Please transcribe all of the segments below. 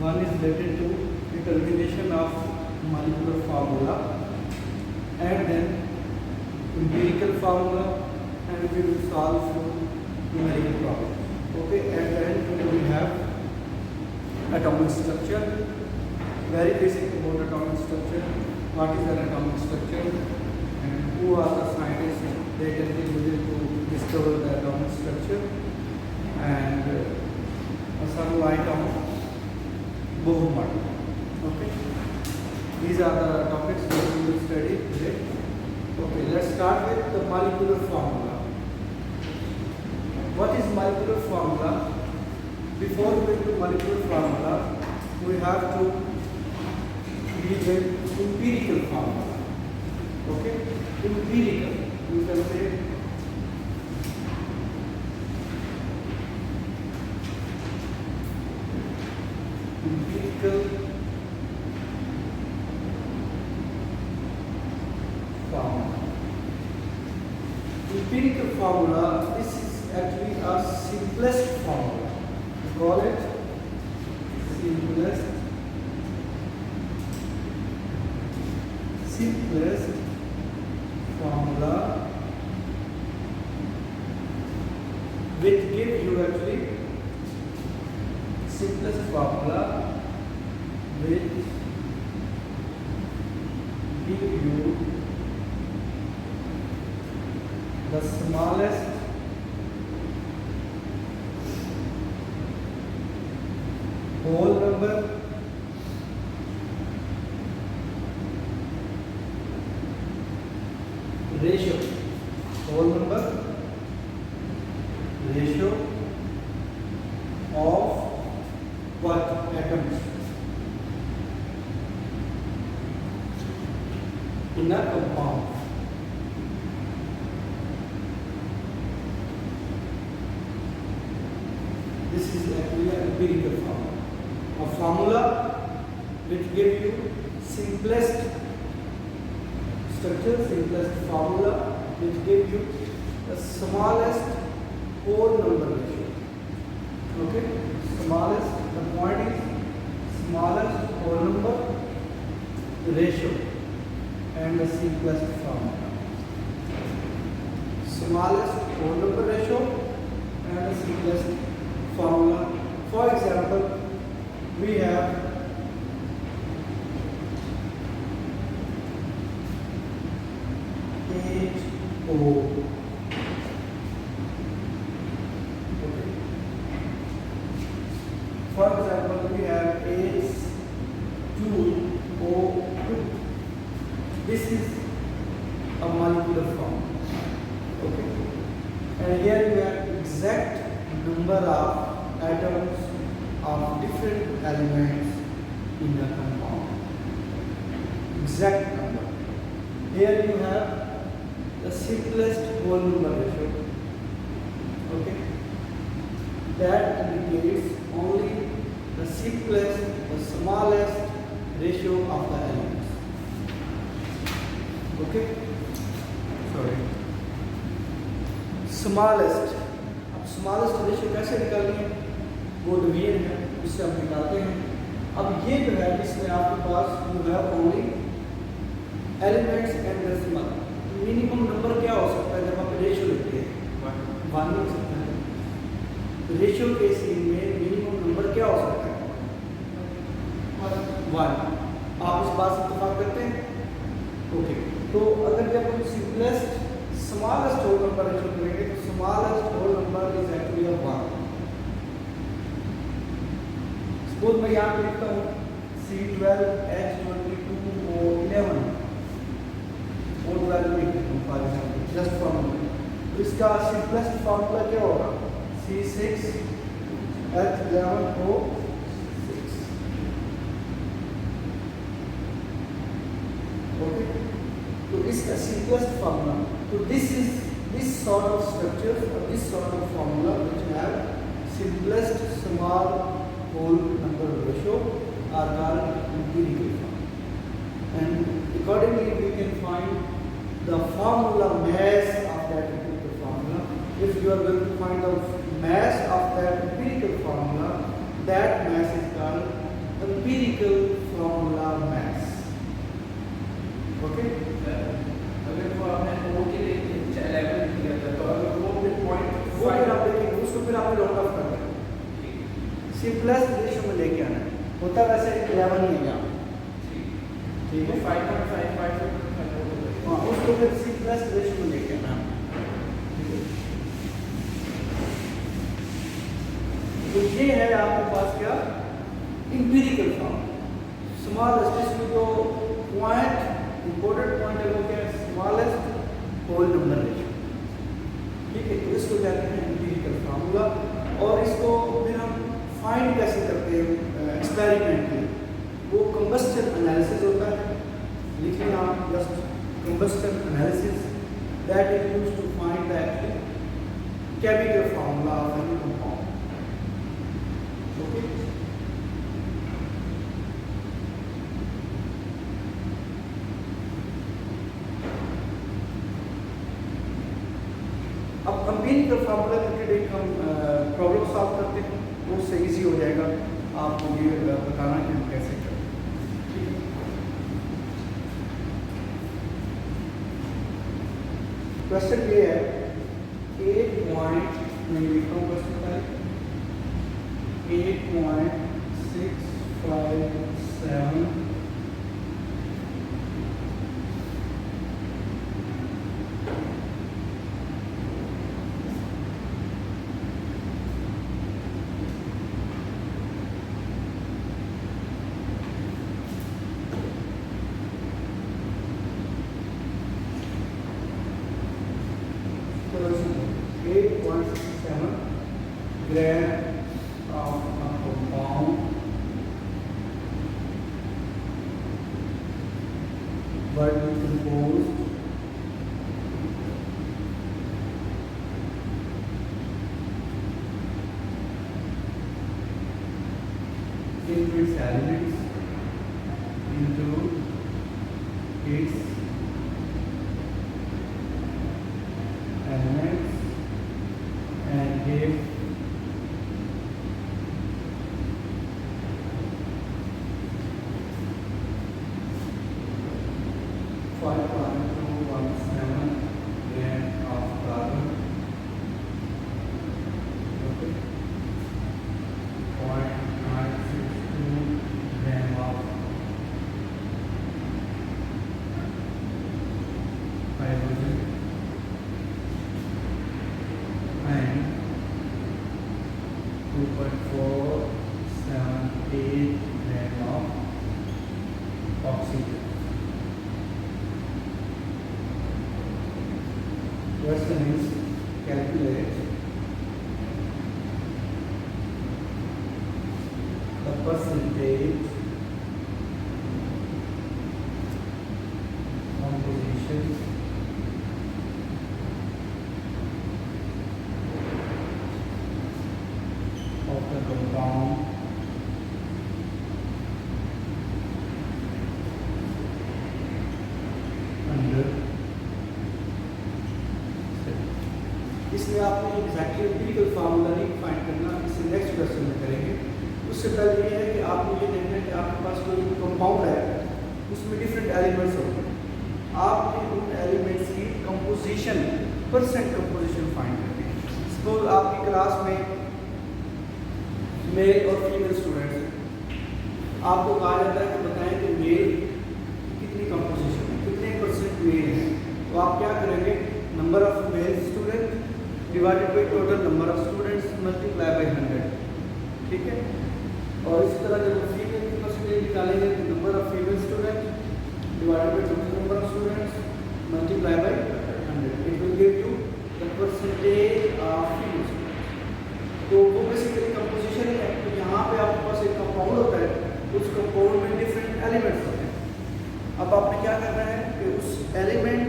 One is related to determination of molecular formula, and then empirical formula, and we will solve few numerical problems. Okay, at the end we have atomic structure, very basic about atomic structure, what is an atomic structure, and who are the scientists that can be used to discover the atomic structure, and some light on Bohr model. Okay, these are the topics that we will study today. Okay, let's start with the molecular formula. What is molecular formula? Before going to molecular formula, we have to deal with empirical formula. Okay, empirical, you can say empirical formula. Empirical formula, this is actually a simplest formula. We call it simplest formula, which gives you actually simplest formula which give you the smallest whole number ratio, whole number ratio of what? Atoms in a compound. This is actually an empirical formula. A formula which gives you simplest structure, simplest formula which gives you the smallest whole number ratio. Okay, smallest, the point is smallest whole number ratio and the simplest formula. Smallest whole number ratio and the simplest formula. For example, we have HO. Okay. For example, we have H2O2. This is a molecular form. Okay. And here you have exact number of atoms of different elements in a compound. Exact number. Here you have the simplest whole number ratio. Okay. That indicates only the simplest, the smallest ratio of the elements. Okay. Sorry. Smallest. अब smallest ratio कैसे निकालनी है? वो division है, उससे हम निकालते हैं. अब ये जो है इसमें आपके पास you have only elements and decimal. Minimum number क्या हो सकता है जब आप रेशियो लिखते हैं? 1 हो सकता है. रेशियो के सीन में मिनिमम नंबर क्या हो सकता है? 1. आप इस बात से इत्तेफाक करते हैं? ओके. तो अगर जब हम simplest smallest whole number ratio करेंगे तो smallest whole number is actually 1. सपोज मैं यहाँ पे लिखता हूँ C12H22O11 और वैल्यू लिख देता हूँ फॉर एग्जांपल जस्ट फॉर तो इसका सिंपलेस्ट फॉर्मूला क्या होगा? C6H11O6. ओके. तो इसका simplest formula. So this sort of structures or this sort of formula which have simplest small whole number ratio are called empirical formula. And accordingly we can find the formula mass of that empirical formula. If you are going to find the mass of that empirical formula, that mass is called empirical formula mass. Okay, अगर वो आपने ओ के लिए 11 दिया था तो अगर वो फिर पॉइंट वो फिर आप देखेंगे, उसको फिर आपने राउंड ऑफ करना है, सिंपलेस्ट रेशियो में लेके आना है। होता वैसे 11 ही है यहाँ, ठीक है, 5.5 हाँ, उसको फिर सिंपलेस्ट रेशियो में लेके आना है। तो ये है आपके पास क्या, इंपीरिकल फॉर्म। स्मॉलेस्ट में जो पॉइंट इंपॉर्टेंट पॉइंट है वो क्या है, स्मॉलेस्ट होल नंबर रेशियो, ठीक है। तो इसको कहते हैं इंपीरिकल फार्मूला। और इसको फिर हम फाइंड कैसे करते हैं एक्सपेरिमेंटली, वो कंबस्टन एनालिसिस होता है, लिखिए आप just combustion analysis, that is used to find the chemical formula of any compound. Okay, अब एम्पिरिकल फार्मूला करके एक हम प्रॉब्लम सॉल्व करते हैं, वो उससे इजी हो जाएगा आपको ये बताना कि हम कैसे करें। क्वेश्चन ये है, 8 पॉइंट मैं लिखता हूँ क्वेश्चन का, 8.657 gram of a compound but composed into its elements, into its elements, and give question is calculate the percentage composition of the compound under। इसमें आपने एग्जैक्टली एम्पिरिकल फार्मूला नहीं फाइंड करना, इसे नेक्स्ट क्वेश्चन में करेंगे। उससे पहले ये है कि आपको ये देखना है कि आपके पास कोई कंपाउंड है, उसमें डिफरेंट एलिमेंट्स होते हैं, आपने उन एलिमेंट्स की कंपोजिशन, परसेंट कंपोजिशन फाइंड करनी है। सपोज आपकी क्लास में मेल और फीमेल स्टूडेंट्स हैं, आपको कहा जाता है कि बताएं कि मेल कितनी कंपोजिशन है, कितने परसेंट मेल है। तो आप क्या करेंगे, number of male student divided by total number of students multiply by 100, ठीक है। और इसी तरह जब फीमेल की परसेंटेज निकालेंगे तो number of female student divided by total number of students multiply by 100, it will give you the percentage of female students. तो वो बेसिकली कंपोजिशन है। तो यहाँ पे आपके पास एक कंपाउंड होता है, उस कंपाउंड में डिफरेंट एलिमेंट्स होते हैं। अब आपने क्या करना है कि उस एलिमेंट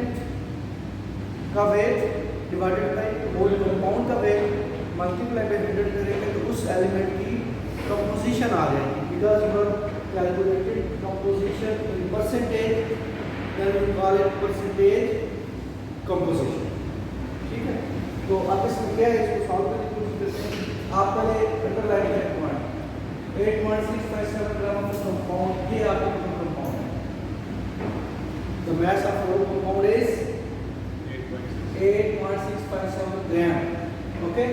का weight divided by whole compound का वेट मल्टीप्लाई बाई 100 करेंगे तो उस एलिमेंट की कंपोजिशन आ जाएगी, because you are calculated composition in percentage, then we call it percentage composition, ठीक है। तो अब इसमें क्या है, इसको सॉल्व करने की कोशिश करते हैं। आप पहले अंडरलाइन करें पॉइंट, 8.657 ग्राम ऑफ कंपाउंड, ये आपका कंपाउंड है। The mass of whole compound is 8.657 gram. Okay.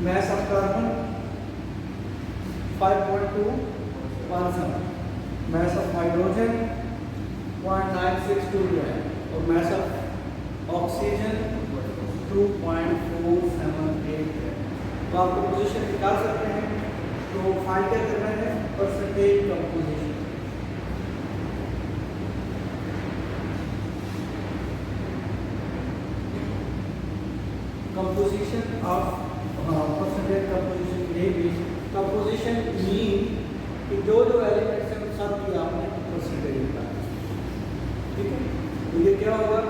Mass of carbon 5.217. Mass of hydrogen 0.962 gram. और mass of oxygen 2.478 gram. तो आपको पोजीशन निकाल सकते हैं। तो फाइंड क्या करना है, percentage composition. Composition of percentage composition, ये भी कंपोजिशन मीन कि जो जो एलिमेंट्स हैं उन सब की आपने परसेंटेज निकाला। ठीक है, तो ये क्या होगा,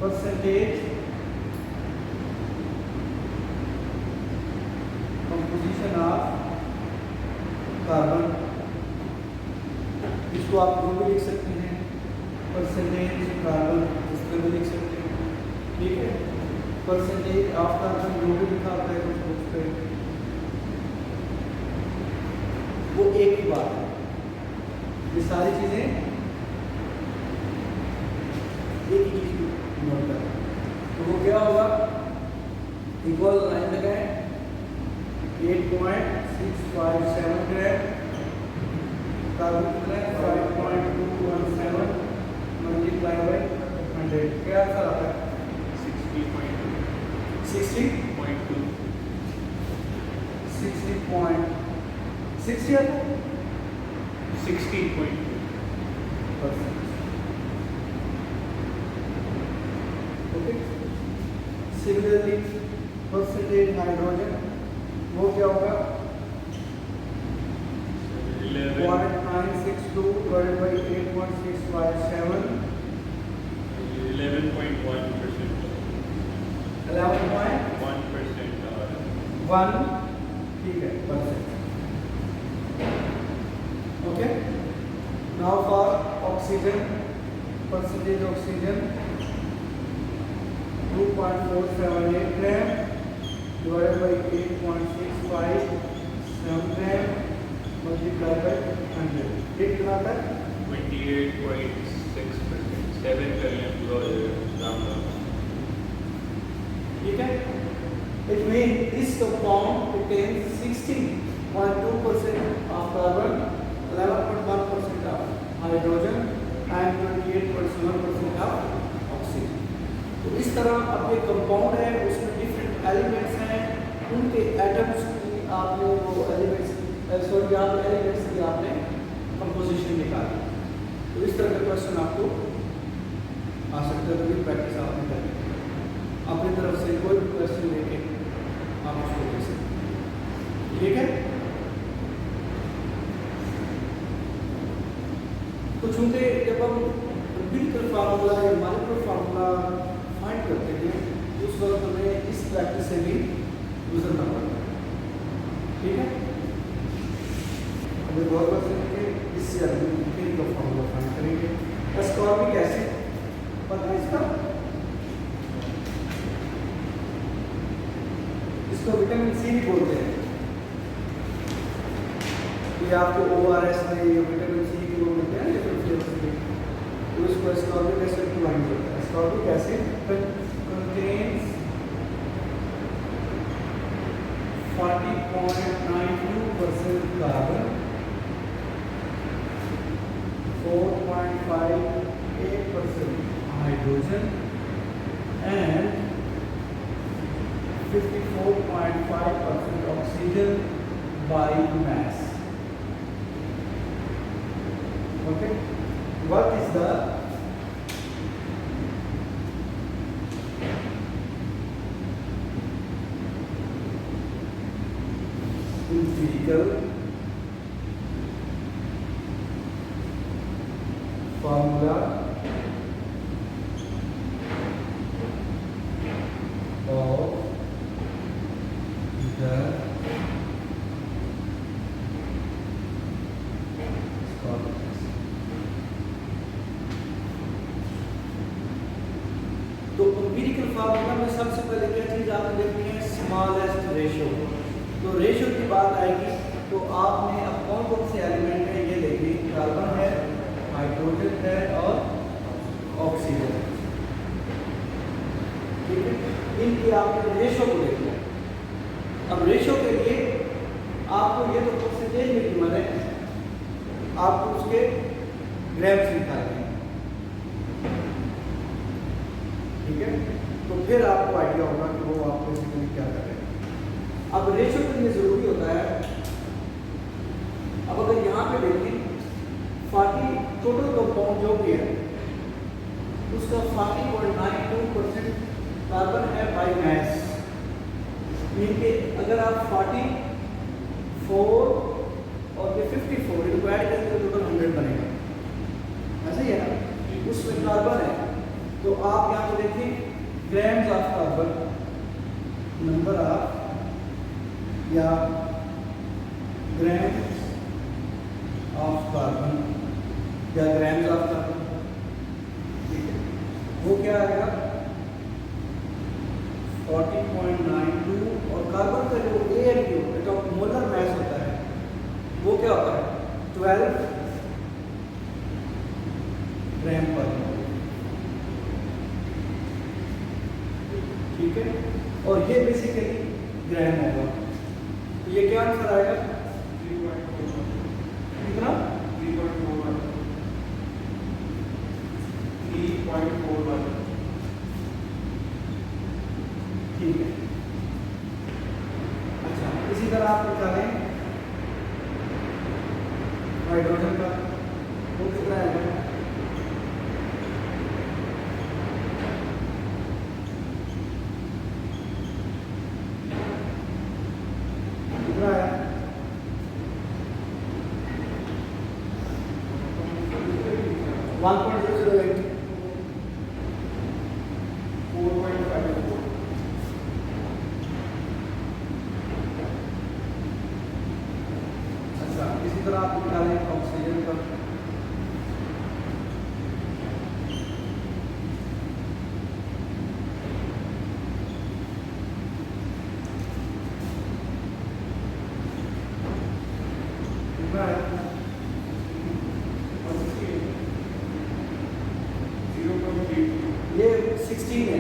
परसेंटेज कंपोजिशन ऑफ कार्बन। इसको आप जो भी लिख सकते हैं, परसेंटेज कार्बन इसमें भी लिख सकते हैं। ठीक है, परसेंटेज ऑफ कार्बन जो भी लिखा होता है कुछ बुक्स पे, वो एक ही बात है। ये सारी चीजें एक ही चीज नोट करें। तो वो क्या होगा, इक्वल लाइन लगाएं, 8.657 ग्राम, कार्बन कितना है 5.217 मल्टीप्लाई बाय 100, क्या आंसर आता है 60.2 ओके। सिमिलरली परसेंटेज हाइड्रोजन, वो क्या होगा 0.962 डिवाइडेड बाय 8.657, 11.1%. 11.1, ठीक है, percent. Okay, now for oxygen, percentage oxygen 2.478 gram divided by 8.657 gram multiplied by 100, ये कितना आता है 28.6%. 7 कर लें पूरा राउंड ऑफ. ठीक है। It means this compound contains 16.2% of carbon, 11.1% of hydrogen and 28.7% of oxygen. तो इस तरह अब ये कंपाउंड है, उसमें डिफरेंट एलिमेंट्स हैं, उनके एटम्स की आपने वो एलिमेंट्स की आपने कंपोजिशन निकाली। तो इस तरह के क्वेश्चन आपको आ सकते हैं, तो प्रैक्टिस आपने करनी है। अपनी तरफ से कोई भी क्वेश्चन लेके आप उसको दे सकते हैं। ठीक है, तो चूंकि जब हम एम्पिरिकल फार्मूला या मॉलिक्यूलर फार्मूला फाइंड करते हैं, उस वक्त हमें इस प्रैक्टिस से भी गुजरना पड़ता है। ठीक है, हमें गौर करेंगे, इससे एम्पिरिकल फार्मूला फाइंड करेंगे। एस्कॉर्बिक एसिड पता है इसका, इसको विटामिन सी भी बोलते हैं। ये आपको ORS में ये विटामिन सी की वो मिलते हैं डिफरेंट फ्लेवर्स के, तो इसको एस्कॉर्बिक एसिड क्लाइम करता है। Ascorbic acid contains 40.92% carbon, 4.58% hydrogen and 54.5% oxygen by mass. Okay, what is the empirical formula of the तो एम्पिरिकल फार्मूला में सबसे पहले क्या चीज आपने देखनी है, स्मॉलेस्ट रेशियो। तो रेशियो की बात बात आएगी तो आपने अब कौन कौन से एलिमेंट हैं ये देखिए, कार्बन है, हाइड्रोजन है और ऑक्सीजन है, ठीक है। इनकी आपने रेशो को देखना है। अब रेशो के लिए आपको ये तो परसेंटेज में गिवन है, आपको उसके ग्राम्स निकालने हैं, ठीक है। तो फिर आपको आइडिया होगा कि वो आप बेसिकली क्या कर रहे हैं। अब रेशो के लिए ज़रूरी होता है, अब अगर यहाँ पे देखें 40 टोटल कंपाउंड जो भी है उसका 40.92% कार्बन है बाई मास, मीन के अगर आप 44 और ये 54 इनको ऐड करेंगे तो टोटल 100 बनेगा, ऐसा ही है ना। उसमें कार्बन है तो आप यहाँ पे देखिए grams of carbon, number of या ग्राम्स ऑफ कार्बन या ग्राम्स ऑफ कार्बन, ठीक है। वो क्या आएगा 40.92 और कार्बन का जो AMU एटॉमिक मोलर मास होता है वो क्या होता है 12 ग्राम पर मोल, ठीक है। और ये बेसिकली ग्राम होगा, तो ये क्या आंसर आएगा कितना 3.41, ठीक है। अच्छा, इसी तरह आप निकालें हाइड्रोजन का, वो कितना आएगा कितना है 1.008, 4.54, अच्छा। इसी तरह आप निकालें ऑक्सीजन का, कितना है 0.8, ये 16 है,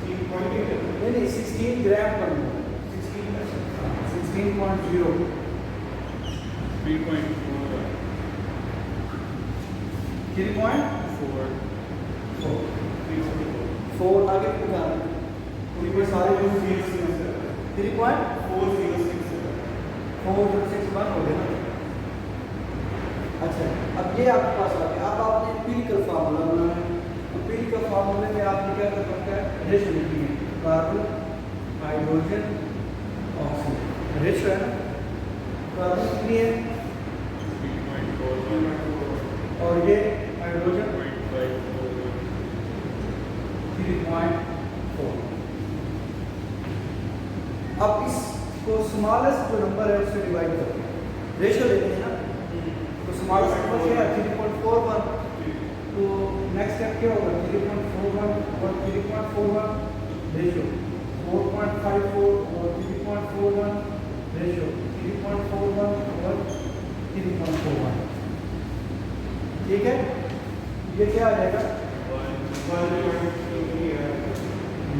16.8, नहीं 16 ग्राम पर मोल, 16.0, 3.4, 3.4, 4, 4 आगे निकालें, पूरी सारे 3.406 बन हो गए ना। अच्छा, अब ये आपके पास आ गया। अब आपने एम्पिरिकल फार्मूला बनाना है। एम्पिरिकल फार्मूले में आपने क्या कर सकते हैं रेशो लिखी है, कार्बन हाइड्रोजन ऑक्सीजन, रेशो है ना। कार्बन कितनी है 3.4, और ये हाइड्रोजन 0.5, 3.4। अब इसको स्मॉलेस्ट जो नंबर है उससे डिवाइड करते हैं, रेशो लेते हैं ना, तो स्मॉलेस्ट नंबर क्या है 3.41, तो नेक्स्ट स्टेप क्या होगा 3.41 और 3.41 रेशो, 4.54 और 3.41 रेशो, 3.41 और 3.41, ठीक है। ये क्या आ जाएगा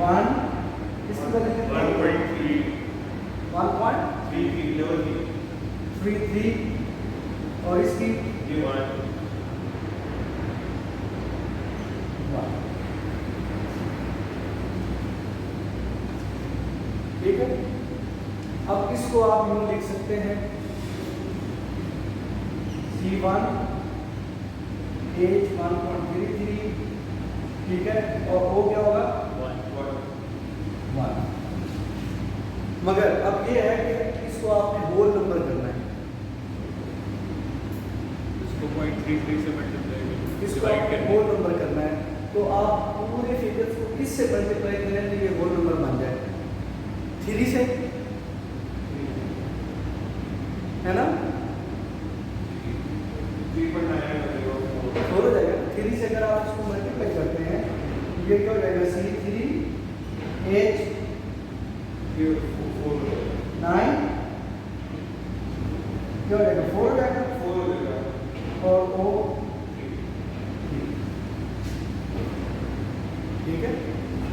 1 इसकी वजह से 1.33 और इसकी 1, ठीक है। अब इसको आप यूं लिख सकते हैं C1 H 1.33, ठीक है, और O क्या होगा 1। मगर अब ये है कि इसको आपने होल नंबर करना है, इसको 0.33 से मल्टीप्लाई इसको आपने होल नंबर करना है, तो आप पूरे फिगर्स को किस से मल्टीप्लाई करें तो ये होल नंबर बन जाए 3 से, है ना, 4 हो जाएगा। 3 से अगर आप इसको मल्टीप्लाई करते हैं ये क्या हो जाएगा C3H 9 क्या हो जाएगा 4 हो जाएगा 4 हो जाएगा और O ठीक है।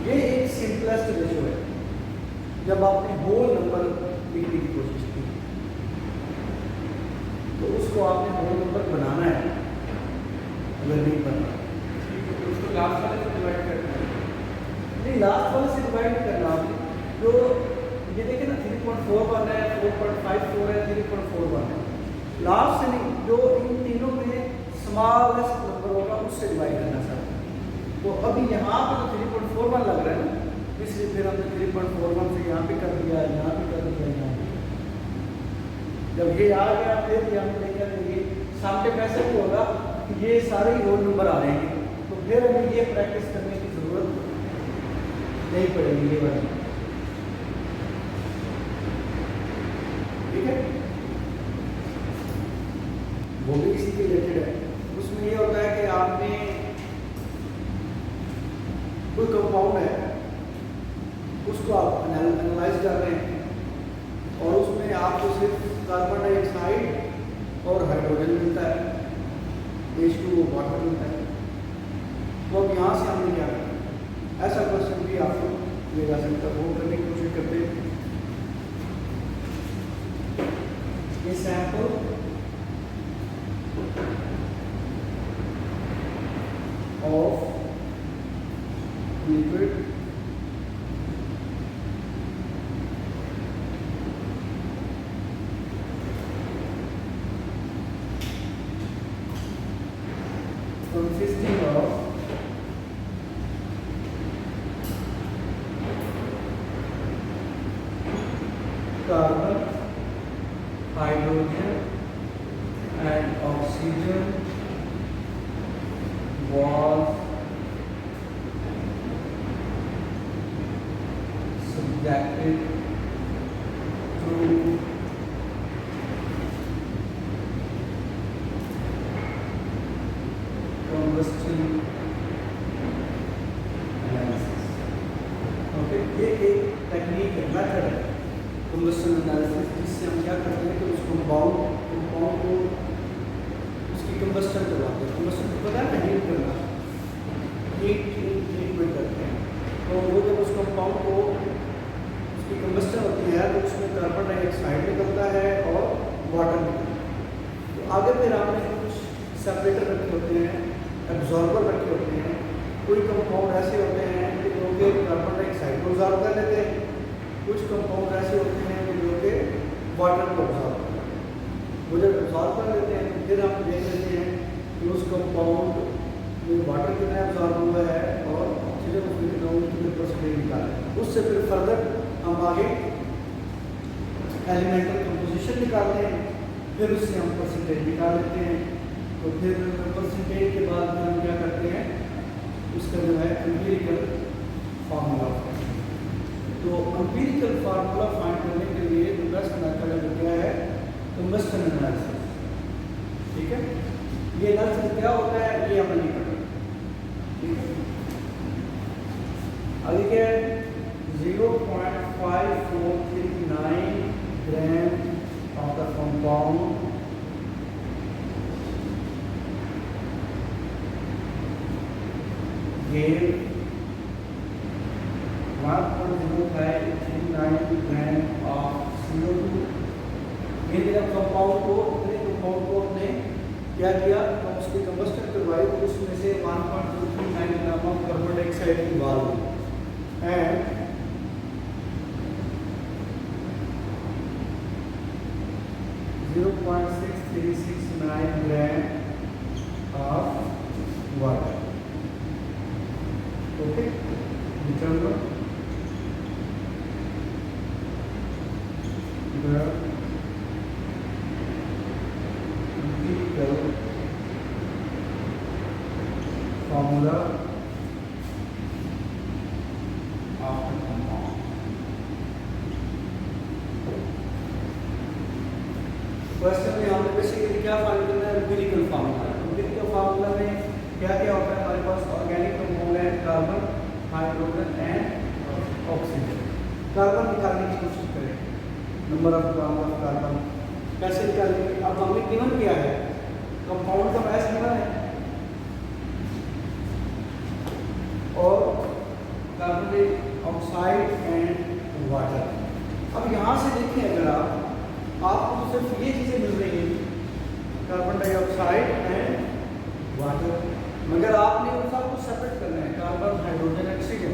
ये एक सिंपलेस्ट रेशो है जब आपने होल नंबर लिखने की कोशिश की तो उसको आपने होल नंबर बनाना है, अगर नहीं बनना तो उसको लास्ट वाले से डिवाइड करना है। नहीं लास्ट वाले से डिवाइड नहीं करना आपने। जो ये देखिए ना 3.41 है 4.54 है 3.41 है, लास्ट से नहीं, जो इन तीनों में स्मॉलेस्ट नंबर होगा उससे डिवाइड करना सर। तो अभी यहाँ पे तो 3.41 लग रहा है ना, इसलिए फिर हमने 3.41 से यहाँ पे कर दिया, यहाँ पे कर दिया, यहाँ पे। जब ये आ गया फिर ये हमने देखा ये सामने कैसे भी होगा कि ये सारे ही होल नंबर आ रहे हैं, तो फिर हमें ये प्रैक्टिस करने की जरूरत नहीं पड़ेगी ये वाली, ठीक है। वो भी इसी के रिलेटेड है। उसमें ये होता है कि आपने कोई कंपाउंड है उसको आप एनालाइज कर रहे हैं और उसमें आपको सिर्फ कार्बन डाइऑक्साइड और हाइड्रोजन मिलता है, H2O वाटर मिलता है। तो अब यहाँ से हमने क्या करना, ऐसा क्वेश्चन भी आपको ले जा सकता है, वो करने की कोशिश करते हैं। ये sample of liquid consisting of carbon, hydrogen and oxygen was subjected to combustion analysis। Okay, ये एक टेक्निक है, मेथड है combustion analysis, जिससे हम क्या करते हैं कि उस कंपाउंड को उसकी combustion करवाते हैं। combustion को पता है ना, हीट करना, हीट ट्रीटमेंट करते हैं। तो वो जब उस कंपाउंड को उसकी combustion होती है तो उसमें कार्बन डाइऑक्साइड निकलता है और वाटर निकलता है। तो आगे फिर आपने कुछ सेपरेटर रखे होते हैं, एब्जॉर्बर रखे होते हैं। कोई कंपाउंड ऐसे होते हैं कि जो कि कार्बन डाइऑक्साइड को ऑब्जॉर्ब कर लेते हैं, कुछ कंपाउंड ऐसे होते हैं कि जो कि वाटर को ऑब्जॉर्ब करते हैं। वो जब ऑब्जॉर्ब कर लेते हैं तो फिर हम देख लेते हैं कि उस कंपाउंड में वाटर कितना ऑब्जॉर्ब हुआ है और ऑक्सीजन उसमें कितने परसेंटेज निकाले। उससे फिर फर्दर हम आगे एलिमेंटल कंपोजिशन निकालते हैं, फिर उससे हम परसेंटेज निकाल लेते हैं। तो फिर परसेंटेज के बाद हम क्या करते हैं, उसका जो है एम्पिरिकल फार्मूला। तो एम्पिरिकल फार्मूला फाइंड करने के लिए जो बेस्ट मेथड है वो क्या है, कंबस्शन एनालिसिस, ठीक है। ये एनालिसिस क्या होता है ये हमें नहीं पता, ठीक है। आगे क्या है, 0.5439 gram of the compound gave 1.0539 gram of CO2। ये जब कंपाउंड को हमने क्या किया, तो उसकी कंबस्टन करवाई तो उसमें से 1.239 gram of carbon dioxide involve हुई and 0.6369 gram of water. Okay, determine the empirical formula of the compound। Question में हमने बेसिकली क्या फाइंड करना है, एम्पिरिकल फार्मूला। एम्पिरिकल फार्मूला में क्या क्या होता है, हमारे पास ऑर्गेनिक कंपाउंड है, carbon, hydrogen and oxygen. Carbon निकालने की कोशिश करें, नंबर ऑफ कार्बन कैसे निकालेंगे, अब हमें गिवन क्या है, कंपाउंड का मैच गिवन है और कार्बन डाइऑक्साइड एंड वाटर। अब यहाँ से देखें अगर आपको तो सिर्फ ये चीज़ें मिल रही हैं, कार्बन डाइऑक्साइड एंड वाटर, मगर आपने उन सबको सेपरेट करना है, कार्बन, हाइड्रोजन, ऑक्सीजन।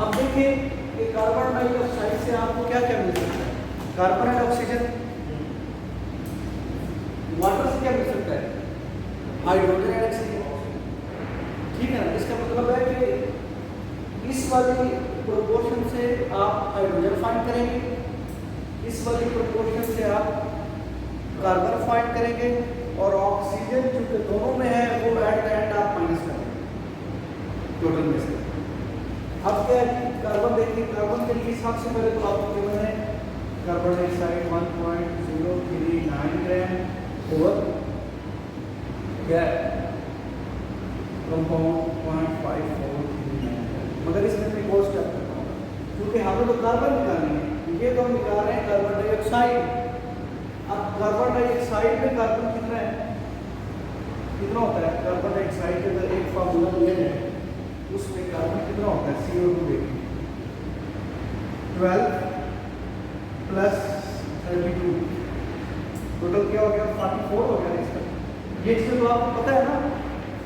अब देखिए कि कार्बन डाइऑक्साइड से आपको क्या क्या मिल सकता है, कार्बन एंड ऑक्सीजन। वाटर से क्या मिल सकता है, हाइड्रोजन एंड ऑक्सीजन, ठीक है ना। इसका मतलब है कि इस वाली प्रोपोर्शन से आप हाइड्रोजन फाइंड करेंगे, इस वाली प्रोपोर्शन से आप कार्बन फाइंड करेंगे, और ऑक्सीजन चूंकि दोनों में है वो एट द एंड आप माइनस करेंगे टोटल में से। अब क्या है, कार्बन देखिए, कार्बन के लिए सबसे पहले तो आपको गिवन है कार्बन डाइऑक्साइड 1.039 ग्राम ओवर क्या कंपाउंड 0.5439, मगर इसमें मैं कोर्स क्या करता हूँ क्योंकि हमें तो कार्बन निकालनी है, ये तो हम निकाल रहे हैं कार्बन डाइऑक्साइड। अब कार्बन डाइऑक्साइड में कार्बन कितना है, कितना होता है कार्बन डाइऑक्साइड के अगर एक फार्मूला लिया जाए उसमें कार्बन कितना होता है, CO2 देखिए 12 प्लस 32, टोटल क्या हो गया 44 हो गया इसका। ये चीज़ तो आपको पता है ना,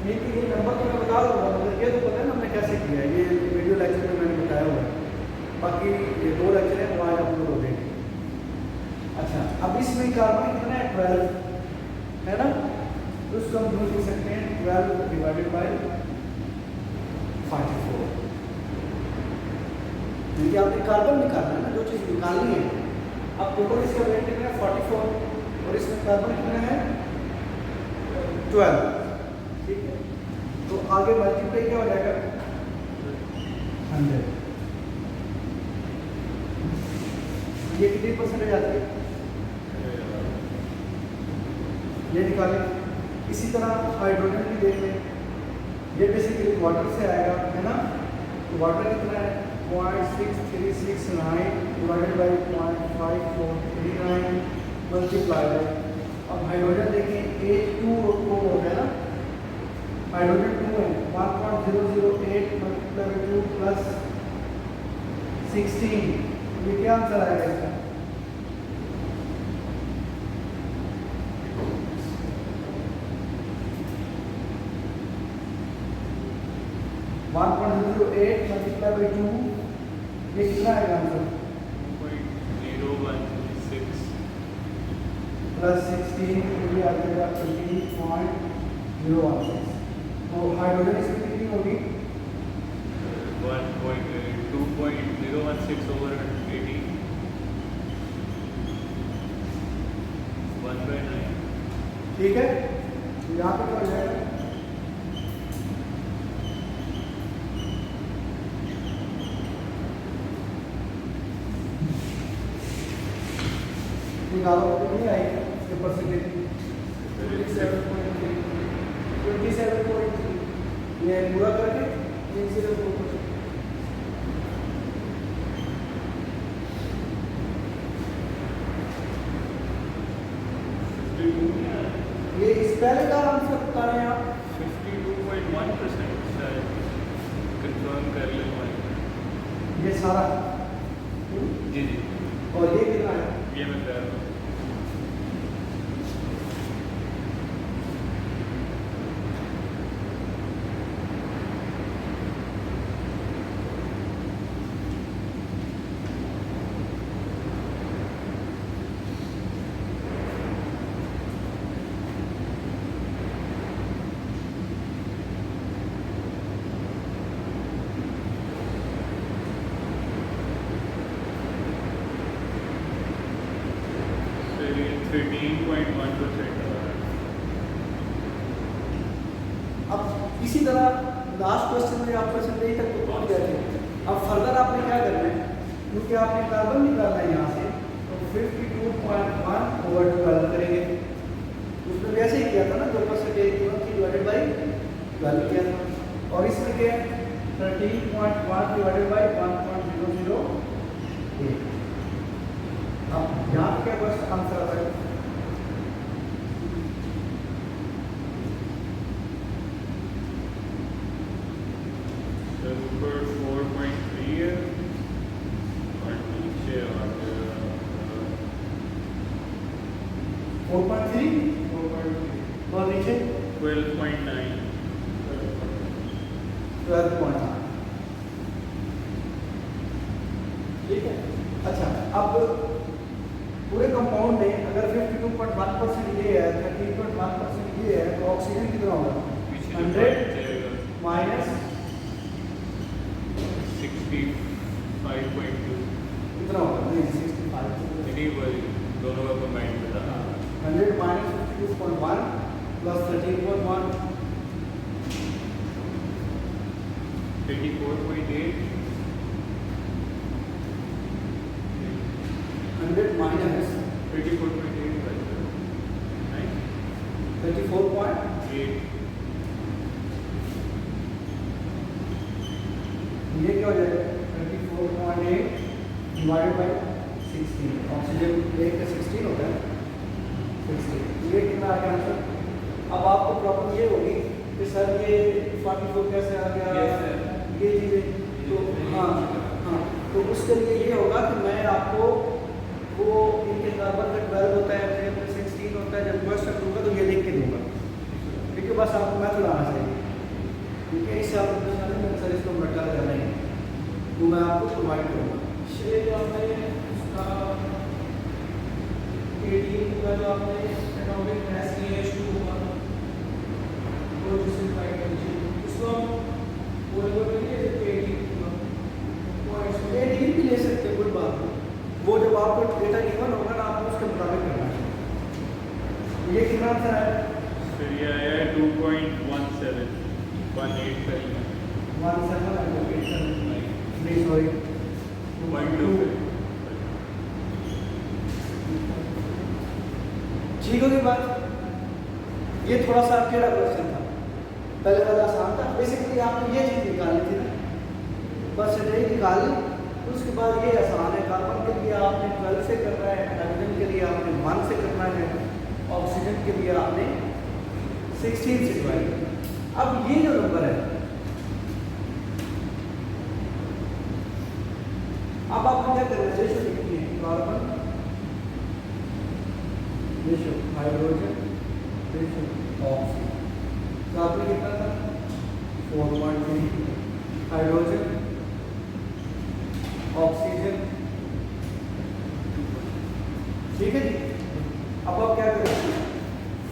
ये नंबर तो मैं बता दूँगा, मगर ये तो पता है ना हमने कैसे किया है, ये वीडियो लेक्चर में मैंने बताया हुआ है, बाकी ये 2 लेक्चर है वो आज आप लोग देखेंगे। अच्छा, अब इसमें कार्बन कितना है 12 है ना, तो उसको हम यूज कर सकते हैं 12 डिवाइडेड बाय 44, क्योंकि आपने कार्बन निकालना है ना, जो चीज़ निकालनी है। अब टोटल इसका वेट कितना है 44 और इसमें कार्बन कितना है 12, ठीक है। तो आगे मल्टीप्लाई क्या हो जाएगा 100, ये कितनी परसेंटेज आती है ये निकालें। इसी तरह हाइड्रोजन भी देख लें, ये बेसिकली वाटर से आएगा है ना, तो वाटर कितना है 0.6369 डिवाइडेड बाई 0.5439 मल्टीप्लाई बाई। अब हाइड्रोजन देखें H2 हो गया ना, हाइड्रोजन 2 है 1.008 मल्टीप्लाई बाई 2 प्लस 16, ये क्या आंसर आएगा इसका 1.08 मल्टीप्लाई बाई 2, ये कितना आएगा आंसर 2.016 प्लस 16, ये आ जाएगा 18.016। तो हाइड्रोजन इसकी कितनी होगी 2.016 over 18 1/9, ठीक है। तो यहाँ पे क्या हो जाएगा निकालो, नहीं आएगी ये परसेंटेज 27.3, ये पूरा करके ये सिर्फ 4%। ये इस पहले का आंसर बता रहे हैं आप 52.1% शायद, कंफर्म कर लेना ये सारा, जी जी, और ये कितना है ये मैं कर रहा हूँ। So ये 13.1%। अब इसी तरह लास्ट क्वेश्चन में आप परसेंटेज तक तो पहुंच गए थे। अब फर्दर आपने क्या करना है, क्योंकि आपने कार्बन निकालना है यहाँ से, तो 52.1 ओवर 12 करेंगे। उसमें वैसे ही किया था ना, जो परसेंटेज डिवाइडेड बाई 12 किया था, और इसमें क्या 13.1 डिवाइडेड बाई 1.008। अब यहाँ पे क्या क्वेश्चन आंसर आता है 4.3 और नीचे 12.9 12.9। ठीक है। अच्छा, अब पूरे कंपाउंड में अगर 52.1% ये है, 13.1% ये है, तो ऑक्सीजन कितना होगा? 100 माइनस 65.2 कितना होगा? नहीं 65। दोनों का कंबाइंड बता 100 माइनस 52.1 प्लस 13.1 24.8 100 माइनस 34.8 34.8 ये क्या हो जाएगा? 34.8 डिवाइडेड बाई 16। ऑक्सीजन एक का 16 होता है, 16। ये कितना आ गया आंसर? अब आपको प्रॉब्लम ये होगी कि सर ये 44 कैसे आ गया? Yes, sir. ये चीज़ें तो हाँ हाँ, तो उसके लिए ये होगा कि मैं आपको वो इनके कार्बन का 12 होता है, अपने 16 होता है, जब क्वेश्चन दूंगा तो ये लिख के दूंगा, क्योंकि बस आपको मैथड आना चाहिए, क्योंकि इससे आप सर इसको मटा लगाना है, तो मैं आपको प्रोवाइड करूँगा। शेयर जो आपने उसका 18 का जो आपने एटॉमिक मास लिया है शुरू होगा वो जिससे फाइंड कीजिए, उसको हम बोल बोल के 18 भी ले सकते हैं, कोई बात नहीं। वो जब आपको डेटा गिवन होगा ना, आपको उसके मुताबिक करना है। ये कितना आंसर है? फिर ये आया है 2.17 18 का ही है 17 नहीं सॉरी 2.2 ठीक होगी बात। ये थोड़ा सा टेढ़ा क्वेश्चन था, पहले वाला आसान था। बेसिकली आपने ये चीज़ निकाली थी ना, परसेंटेज निकाली, उसके बाद ये आसान है। कार्बन के लिए आपने 12 से करना है, हाइड्रोजन के लिए आपने 1 से करना है, ऑक्सीजन के लिए आपने 16 से डिवाइड करना है। अब ये जो नंबर है, अब आपको क्या करना है? रेशो लिखनी है, carbon ratio hydrogen ratio oxygen. तो आपने कितना था? 4.3 हाइड्रोजन ऑक्सीजन, ठीक है जी। अब आप क्या करेंगे?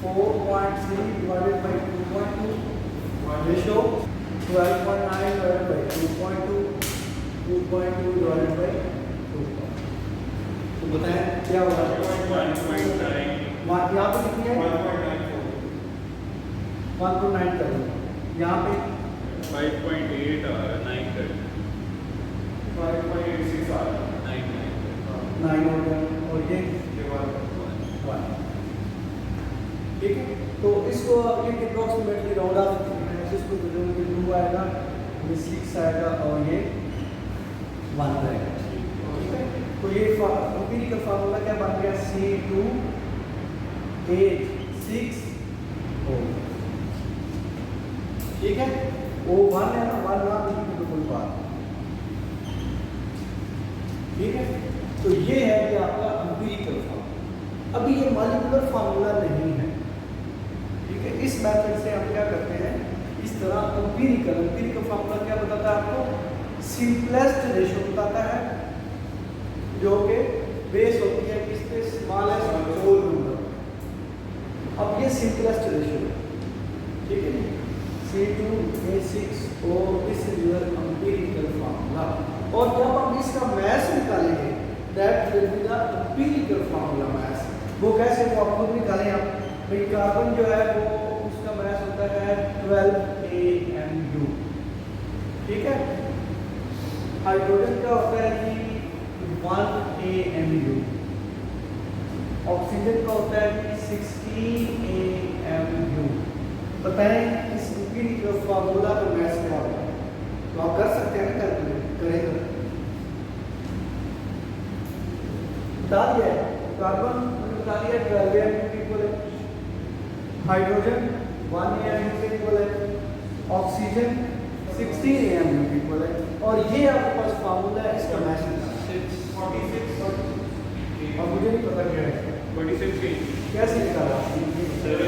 4.3 divided by 2.2 ratio 12.9 divided by 2.2 2.2 divided by 2। तो बताएं क्या होगा? 1.9 यहाँ पे कितनी है? 1.9 कर दो। यहाँ पे 5.8 आ रहा है 9 कर 5.86 आ रहा है। 9 हो गया, और ये 1। ठीक है, तो इसको ये अप्रोक्सीमेटली राउंड ऑफ इसको तो जो ये 2 आएगा, ये 6 आएगा, और ये 1 आएगा। ठीक है, तो ये एम्पिरिकल फार्मूला क्या बन गया? C2H6O। ठीक है, O1 है ना, 1 ना लिखी तो कोई बात। ठीक है, तो ये है कि आपका एम्पिरिकल फार्मूला। अभी ये मॉलिक्यूलर फार्मूला नहीं है, ठीक है। इस मेथड से हम क्या करते हैं, इस तरह एम्पिरिकल फार्मूला क्या बताता है आपको? सिंपलेस्ट रेशो बताता है, जो कि बेस होती है किस पे? Smallest whole number. अब ये सिंपलेस्ट रेशो है, ठीक है। C2H6O, this is your empirical formula. और जब हम इसका मास निकालेंगे, that will be the empirical formula mass. वो कैसे? वो आप खुद निकालें। आप भाई कार्बन जो है वो उसका मास होता है 12 AMU, ठीक है। हाइड्रोजन का होता है कि 1 AMU, ऑक्सीजन का होता है कि 16 AMU। बताएं इस एम्पिरिकल फार्मूला का मास क्या होगा? तो आप कर सकते हैं ना, कैलकुलेट करेंगे। बता दिया कार्बन बता दिया 12 AMU इक्वल है, हाइड्रोजन 1 AMU के इक्वल है, ऑक्सीजन 16 AMU के इक्वल है, और ये आपके पास फार्मूला है इसका मैच। 46 और मुझे नहीं पता क्या है 46 कैसे निकाला? सर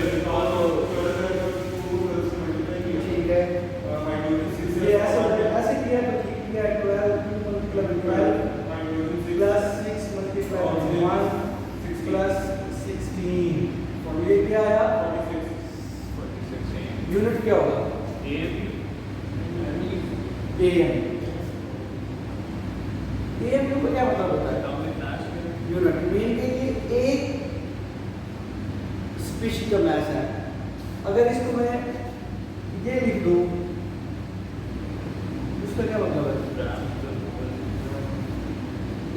ठीक है, ये ऐसे किया तो ठीक किया। 12 प्लस 6 मल्टीप्लाई 1 प्लस 16, और ये क्या आया? यूनिट क्या होगा? AM। AM का क्या मतलब होता है? यूनिट मीन के ये एक स्पीशीज का मैच है। अगर इसको मैं ये लिख दूं, उसका क्या मतलब है?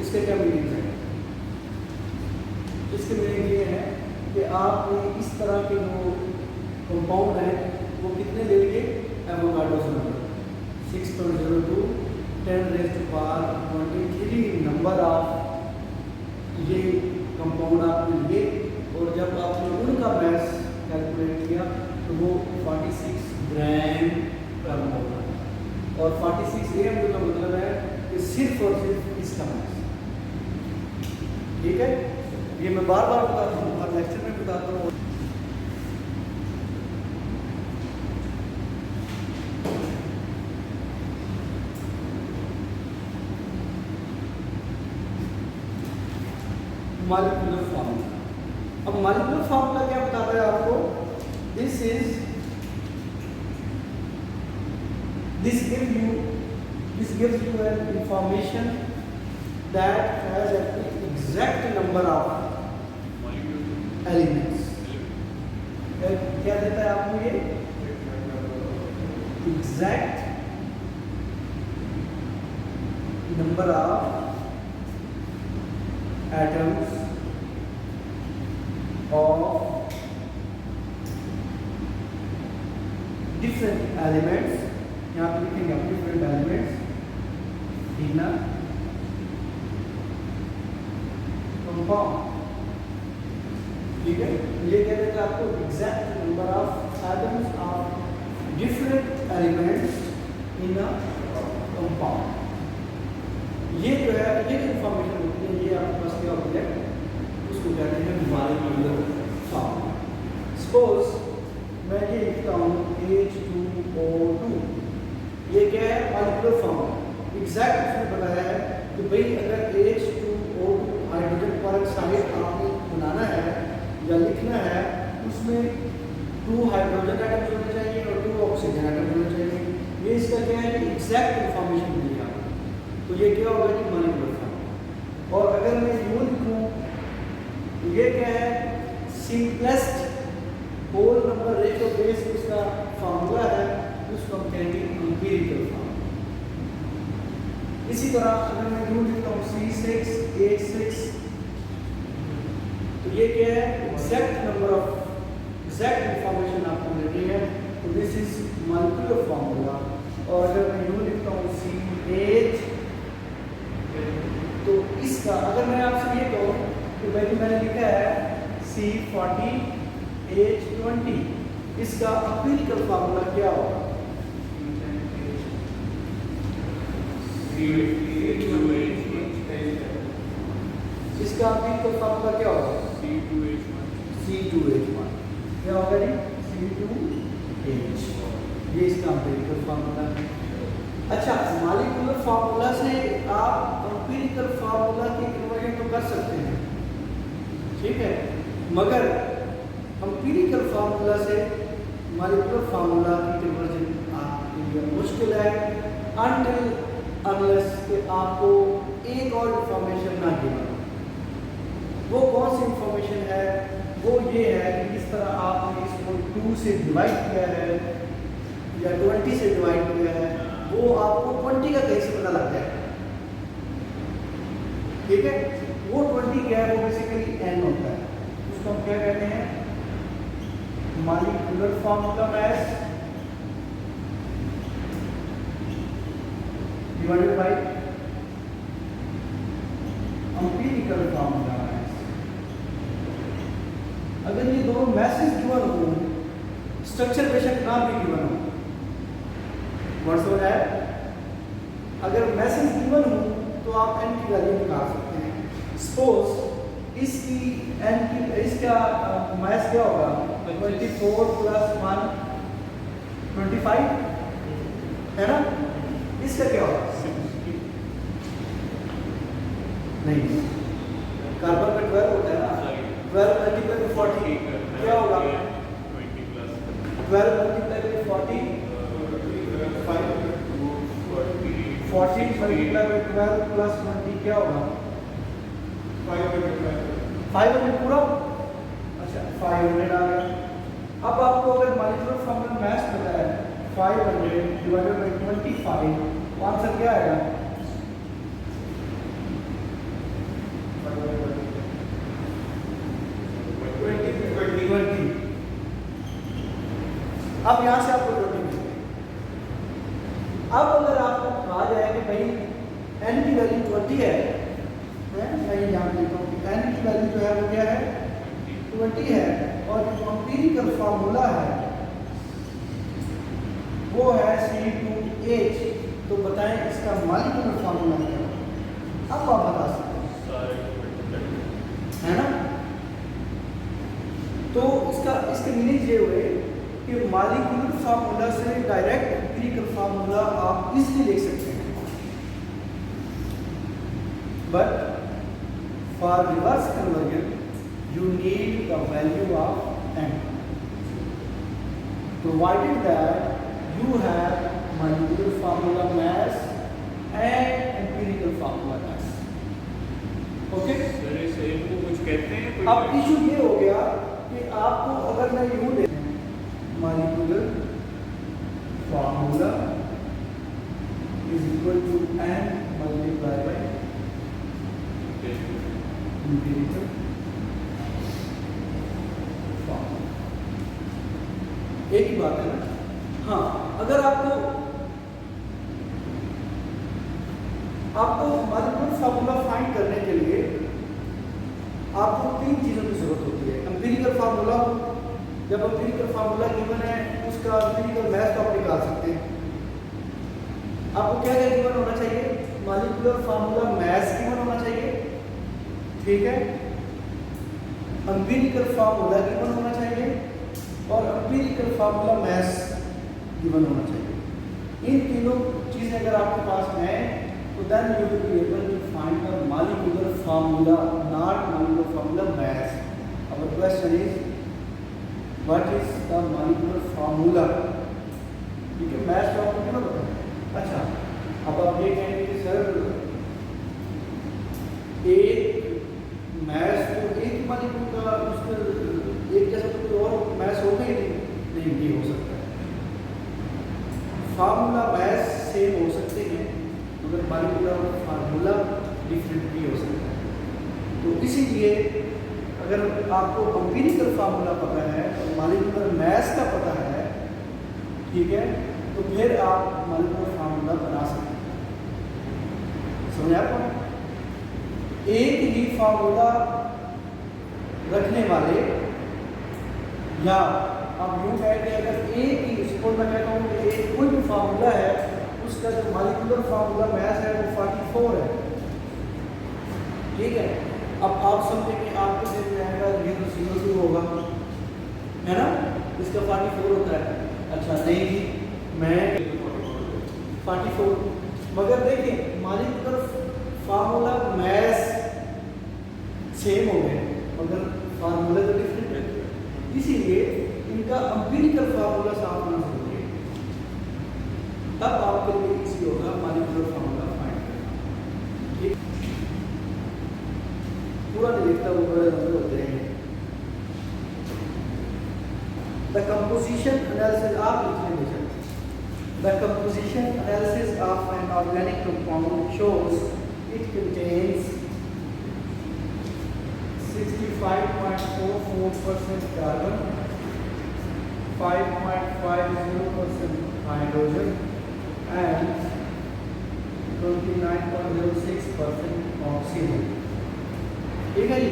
इसका क्या मीनिंग है? इसके मीनिंग ये है कि आपने इस तरह के जो कंपाउंड है वो कितने ले लिए? एवोगाड्रोस नंबर 6.02 10⁻23 नंबर ऑफ ये कंपाउंड आपने लिए, और जब आपने उनका मास कैलकुलेट किया तो वो 46 ग्राम पर मोल, और 46 AM का मतलब है कि सिर्फ और सिर्फ इसका मास। ठीक है, ये मैं बार बार बताता हूँ, हर लेक्चर में बताता हूँ। Molecular formula. अब मॉलिक्यूलर फार्मूला क्या बताता है आपको? This gives you an information that has an exact number of elements. क्या देता है आपको ये? exact number of atoms of different elements, यहाँ पे लिखेंगे आप different elements in a compound। ठीक है, ये क्या देता है आपको? exact number of atoms of different elements in a compound। ये जो है, ये इंफॉर्मेशन होती है, ये आपके पास क्या होती है? उसको कहते हैं मॉलिक्यूलर फार्मूला। सपोज मैं ये लिखता हूँ H2O2, ये क्या है? Molecular formula. एग्जैक्ट उसने बताया है कि भाई अगर H2O2 हाइड्रोजन पेरोक्साइड आपको बनाना है या लिखना है, उसमें 2 हाइड्रोजन एटम्स होने चाहिए और 2 ऑक्सीजन एटम्स होने चाहिए। ये इसका क्या है? एग्जैक्ट इंफॉर्मेशन मिली है आपको, तो ये क्या होगा कि मॉलिक्यूलर फार्मूला। और अगर मैं यूं लिखूं, ये क्या है? Simplest whole number ratio base उसका फार्मूला है, उसको हम कहेंगे एम्पिरिकल फार्मूला। इसी तरह अगर मैं यूं लिखता हूँ C6H6, तो ये क्या है? Exact number of exact information आपको मिल रही है, तो दिस इज मॉलिक्यूलर फार्मूला। और अगर मैं यूं लिखता हूँ CH, तो इसका अगर मैं आपसे ये कहूँ कि भाई मैंने लिखा है C40H20, इसका एम्पिरिकल फार्मूला क्या होगा? इसका एम्पिरिकल फार्मूला क्या होगा? C2H1 क्या होगा जी? C2H, ये इसका एम्पिरिकल फार्मूला है। अच्छा, मॉलिक्यूलर फार्मूला से आप एम्पिरिकल फार्मूला की कन्वर्जन तो कर सकते हैं, ठीक है, मगर एम्पिरिकल फार्मूला से मॉलिक्यूलर फार्मूला की कन्वर्जन आपके लिए मुश्किल है, अनटिल अनलेस कि आपको एक और इंफॉर्मेशन ना गिवन। वो कौन सी इंफॉर्मेशन है? वो ये है कि किस तरह आपने इसको 2 से डिवाइड किया है या 20 से डिवाइड किया है, वो आपको 20 का कहीं से पता लग जाएगा। ठीक है, वो 20 क्या है? वो बेसिकली n होता है, उसको हम क्या कहते हैं? Molecular formula mass divided by empirical formula मास। अगर ये दोनों मैसेज गिवन हो, स्ट्रक्चर बेशक ना भी गिवन हो, वर्ड्स हो जाए, अगर मैसेज गिवन हो तो आप n की वैल्यू निकाल सकते हैं। सपोज इसकी एन की इसका मास क्या होगा 24 प्लस 1 25 है ना। इसका क्या होगा नहीं कार्बन का 12 होता है ना 12 मल्टीप्लाई बाय 40 क्या होगा 12 multiply by 40 40 multiply by 12 plus 20 क्या होगा 500 पूरा। अच्छा 500 आ गया। अब आपको अगर मॉलिक्यूलर फॉर्मूला मास पता है 500 डिवाइडेड बाय 25 आंसर क्या आएगा 20। अब यहाँ से आपको 20 मिलेगा। अब अगर आपको कहा जाए कि भाई n की वैल्यू 20 है, मैं यहाँ लिखता हूँ n की वैल्यू जो है वो क्या है 20 है और जो एम्पिरिकल फार्मूला है वो है C2H, तो बताएं इसका मॉलिक्यूलर फार्मूला क्या है। अब आप बता सकते हैं है ना। तो इसका मीनिंग ये हुए कि मॉलिक्यूलर फार्मूला से डायरेक्ट एम्पिरिकल फार्मूला आप इजीली लिख सकते हैं, but for reverse conversion you need the value of n provided that you have molecular formula mass and empirical formula mass. Okay sir इस एक को कुछ कहते हैं कोई अब इशू ये हो गया कि आपको अगर मैं यूं the molecular formula is equal to n multiply by empirical formula, एक ही बात है ना। हाँ अगर आपको मॉलिक्यूलर फार्मूला फाइंड करने के लिए आपको 3 चीज़ों की जरूरत होती है। एम्पिरिकल फार्मूला, जब एम्पिरिकल फार्मूला गिवन है उसका एम्पिरिकल मैथ तो आप निकाल सकते हैं। आपको क्या क्या गिवन होना चाहिए, मॉलिक्यूलर फार्मूला मैथ गिवन होना चाहिए, ठीक है, एम्पिरिकल फार्मूला गिवन होना चाहिए और एम्पिरिकल फार्मूला मैथ गिवन होना चाहिए। इन तीनों चीज़ें अगर आपके पास हैं तो then you will be able to find the molecular formula, not molecular formula math. Our question is what is the molecular formula, ठीक है, मैथ तो आपको क्यों पता है। अच्छा अब आप ये कहेंगे कि सर एक मैथ तो एक मॉलिक्यूल का उसका एक जैसा तो कोई और मैथ होगा ही नहीं, ये हो सकता है। फार्मूला मैथ सेम हो सकते हैं मगर मॉलिक्यूलर फार्मूला डिफरेंट भी हो सकता है। तो इसीलिए अगर आपको एम्पिरिकल फार्मूला पता है और मॉलिक्यूलर मैथ का पता है, ठीक है, तो फिर आप मॉलिक्यूलर फार्मूला बना सकते हैं। समझ आपको, एक ही फार्मूला रखने वाले, या आप यूँ कहें कि अगर एक ही, सपोज मैं कहता हूँ कि एक कोई भी फार्मूला है उसका जो मॉलिक्यूलर फार्मूला मैथ है वो 44 है, ठीक है। अब आप समझें कि आपके दिन में आएगा ये तो CO2 होगा, है ना, इसका 44 होता है। अच्छा नहीं जी मैं 44, मगर देखिए मॉलिक्यूलर फार्मूला मैथ सेम हो गए मगर फार्मूला तो डिफरेंट है, इसीलिए इनका एम्पिरिकल फार्मूला साफ होना जरूरी है, तब आपके लिए इजी होगा मॉलिक्यूलर फार्मूला फाइंड करना। ठीक, पूरा नहीं लिखता, वो बड़े लंबे होते हैं। द कंपोजिशन एनालिसिस, आप लिखने में चलते, the composition analysis of an organic compound shows it contains 65.44% carbon, 5.50% hydrogen and 29.06% oxygen. ठीक है जी।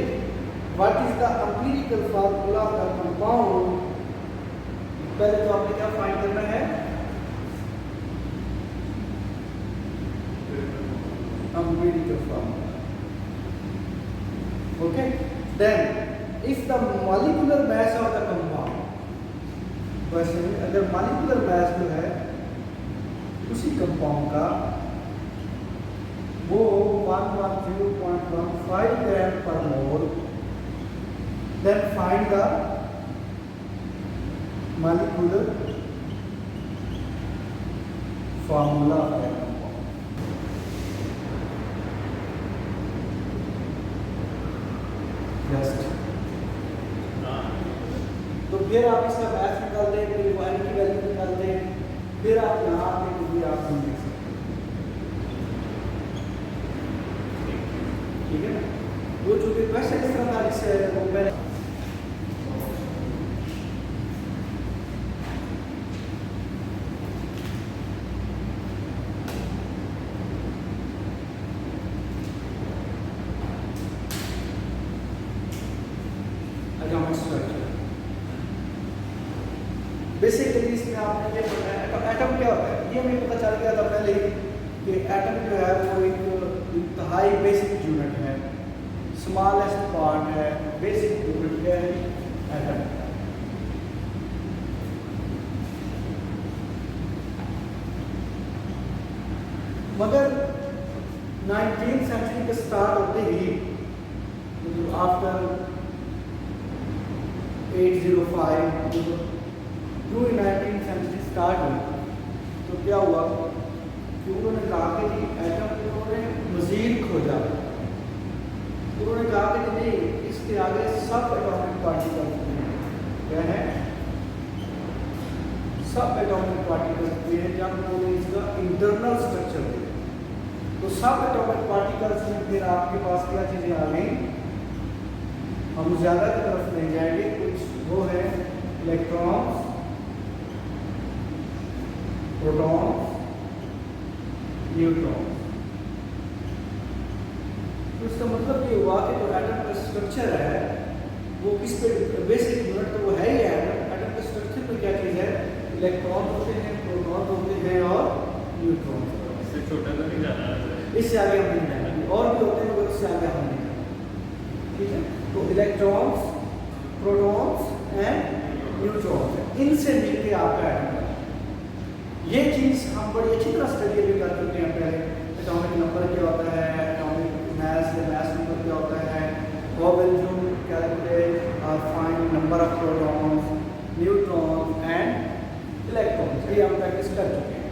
What is the empirical formula of the compound? पहले तो आपने क्या फाइंड करना है, empirical formula, okay. Then if the molecular mass of the compound, वैसे अगर मॉलिक्यूलर मास जो है उसी कंपाउंड का वो 110.15 gram per mole, then find the molecular formula of that compound. Just तो फिर आप इसका मैथ निकाल दें, फिर y की वैल्यू निकाल दें, फिर आप यहाँ पे कुछ भी आप नहीं देख सकते, ठीक है ना। वो जो भी क्वेश्चन इस तरह से वो मैंने एटॉमिक स्ट्रक्चर बेसिकली इसमें आपने ये पढ़ना है एटम क्या होता है, ये हमें पता चल गया था पहले ही कि एटम जो है वो एक इंतहाई बेसिक यूनिट है, स्मॉलेस्ट पार्ट है, बेसिक यूनिट क्या है एटम। मगर 19th सेंचुरी के स्टार्ट होते ही आफ्टर 805 जो 19th सेंचुरी स्टार्ट हुई तो क्या हुआ कि उन्होंने कहा कि जी एटम को उन्होंने मज़ीद खोजा, उन्होंने कहा कि नहीं इसके आगे सब एटॉमिक पार्टिकल्स हैं, क्या है सब एटॉमिक पार्टिकल्स भी हैं, जब उन्होंने इसका इंटरनल स्ट्रक्चर दिया तो सब एटॉमिक पार्टिकल्स में फिर आपके पास क्या चीज़ें आ गई, हम ज़्यादा की तरफ नहीं जाएंगे, कुछ वो है इलेक्ट्रॉन्स, प्रोटॉन्स, न्यूट्रॉन्स। तो इसका मतलब ये हुआ कि जो एटम का स्ट्रक्चर है वो किस पे बेसिक यूनिट तो वो है ही एटम, एटम के स्ट्रक्चर में क्या चीज़ है, इलेक्ट्रॉन होते हैं, प्रोटॉन होते हैं और न्यूट्रॉन। इससे छोटा तो नहीं जाना है, इससे आगे हम नहीं जाएंगे, और भी होते हैं मगर इससे आगे हम नहीं जाएंगे, ठीक है। तो इलेक्ट्रॉन्स, प्रोटॉन्स एंड न्यूट्रॉन्स, इनसे मिलकर आपका एटम है। ये चीज़ हम बड़ी अच्छी तरह स्टडी भी कर चुके हैं पहले, एटॉमिक नंबर क्या होता है, एटॉमिक मास या मास नंबर क्या होता है, हाउ विल यू कैलकुलेट और find number of protons, neutrons and electrons, ये हम प्रैक्टिस कर चुके हैं,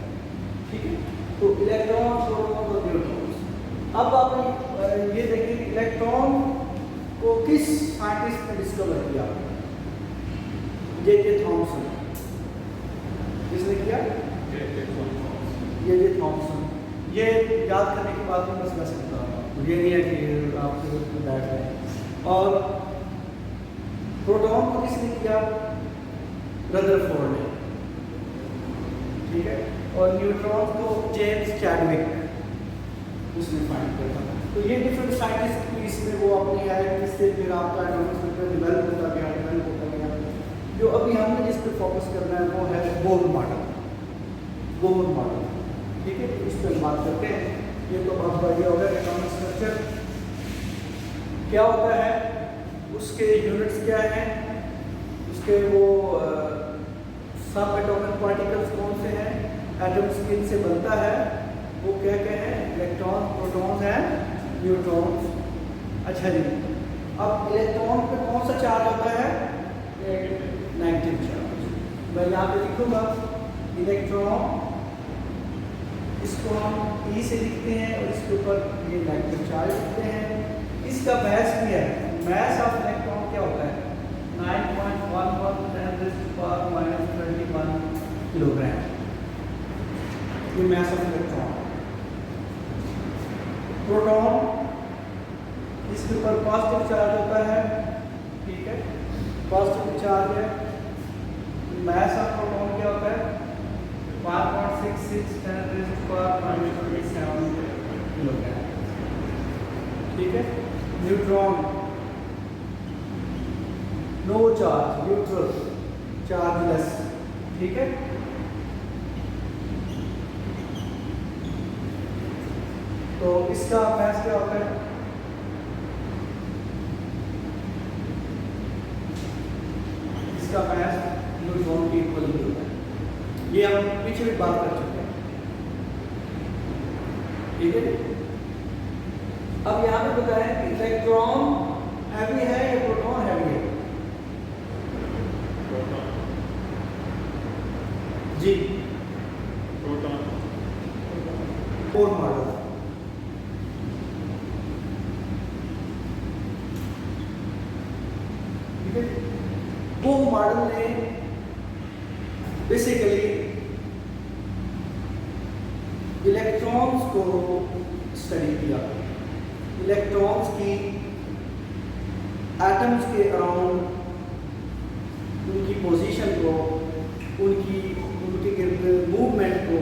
ठीक है। तो इलेक्ट्रॉन, प्रोटॉन और न्यूट्रॉन्स। अब आप ये देखिए इलेक्ट्रॉन को किस साइंटिस्ट ने डिस्कवर किया, जे थॉमसन, किसने किया, ये थॉमसन। ये याद करने के बाद में बस मैं सकता हूँ, ये नहीं है कि आप बैठ रहे। और प्रोटॉन को किसने किया, रदरफोर्ड ने, ठीक है। और न्यूट्रॉन को जेम्स चैडविक उसने फाइंड किया। तो ये डिफरेंट साइंटिस्ट की इसमें वो अपनी आए, जिससे फिर आपका एटॉमिक स्ट्रक्चर डेवलप होता गया। जो अभी हमने जिस पर फोकस करना है वो है बोर मॉडल, बोर मॉडल, ठीक है। इस पर बात करते हैं। ये तो बहुत बढ़िया हो गया एटॉमिक स्ट्रक्चर क्या होता है, उसके यूनिट्स क्या हैं, उसके वो सब एटॉमिक पार्टिकल्स कौन से हैं, एटम स्किन से बनता है वो क्या क्या है, इलेक्ट्रॉन, प्रोटॉन्स एंड न्यूट्रॉन्स। अच्छा जी, अब इलेक्ट्रॉन पे कौन सा चार्ज होता है, नेगेटिव चार्ज। मैं यहाँ पे लिखूंगा इलेक्ट्रॉन, इसको हम ई से लिखते हैं और इसके ऊपर ये नेगेटिव चार्ज लिखते हैं। इसका मास भी है, मास ऑफ इलेक्ट्रॉन क्या होता है, 9.11 × 10⁻21 किलोग्राम, ये मास ऑफ इलेक्ट्रॉन। प्रोटॉन, इसके ऊपर पॉजिटिव चार्ज होता है, ठीक है, पॉजिटिव चार्ज है। मास ऑफ प्रोटॉन क्या होता है, 1.66 × 10⁻27 किलोग्राम, ठीक है। Neutron, no charge, neutral, chargeless, ठीक है। तो इसका मास क्या होता है, इसका मास न्यूट्रॉन के इक्वल ही होता है। ये हम पीछे भी बात कर चुके हैं, ठीक है। अब यहाँ पे बताया कि इलेक्ट्रॉन हैवी है या प्रोटॉन हैवी है? प्रोटॉन। जी, प्रोटॉन। Bohr model. ठीक है, बोर मॉडल ने बेसिकली इलेक्ट्रॉन्स को स्टडी किया, इलेक्ट्रॉन्स की एटम्स के अराउंड उनकी पोजीशन को, उनके गिर्द मूवमेंट को,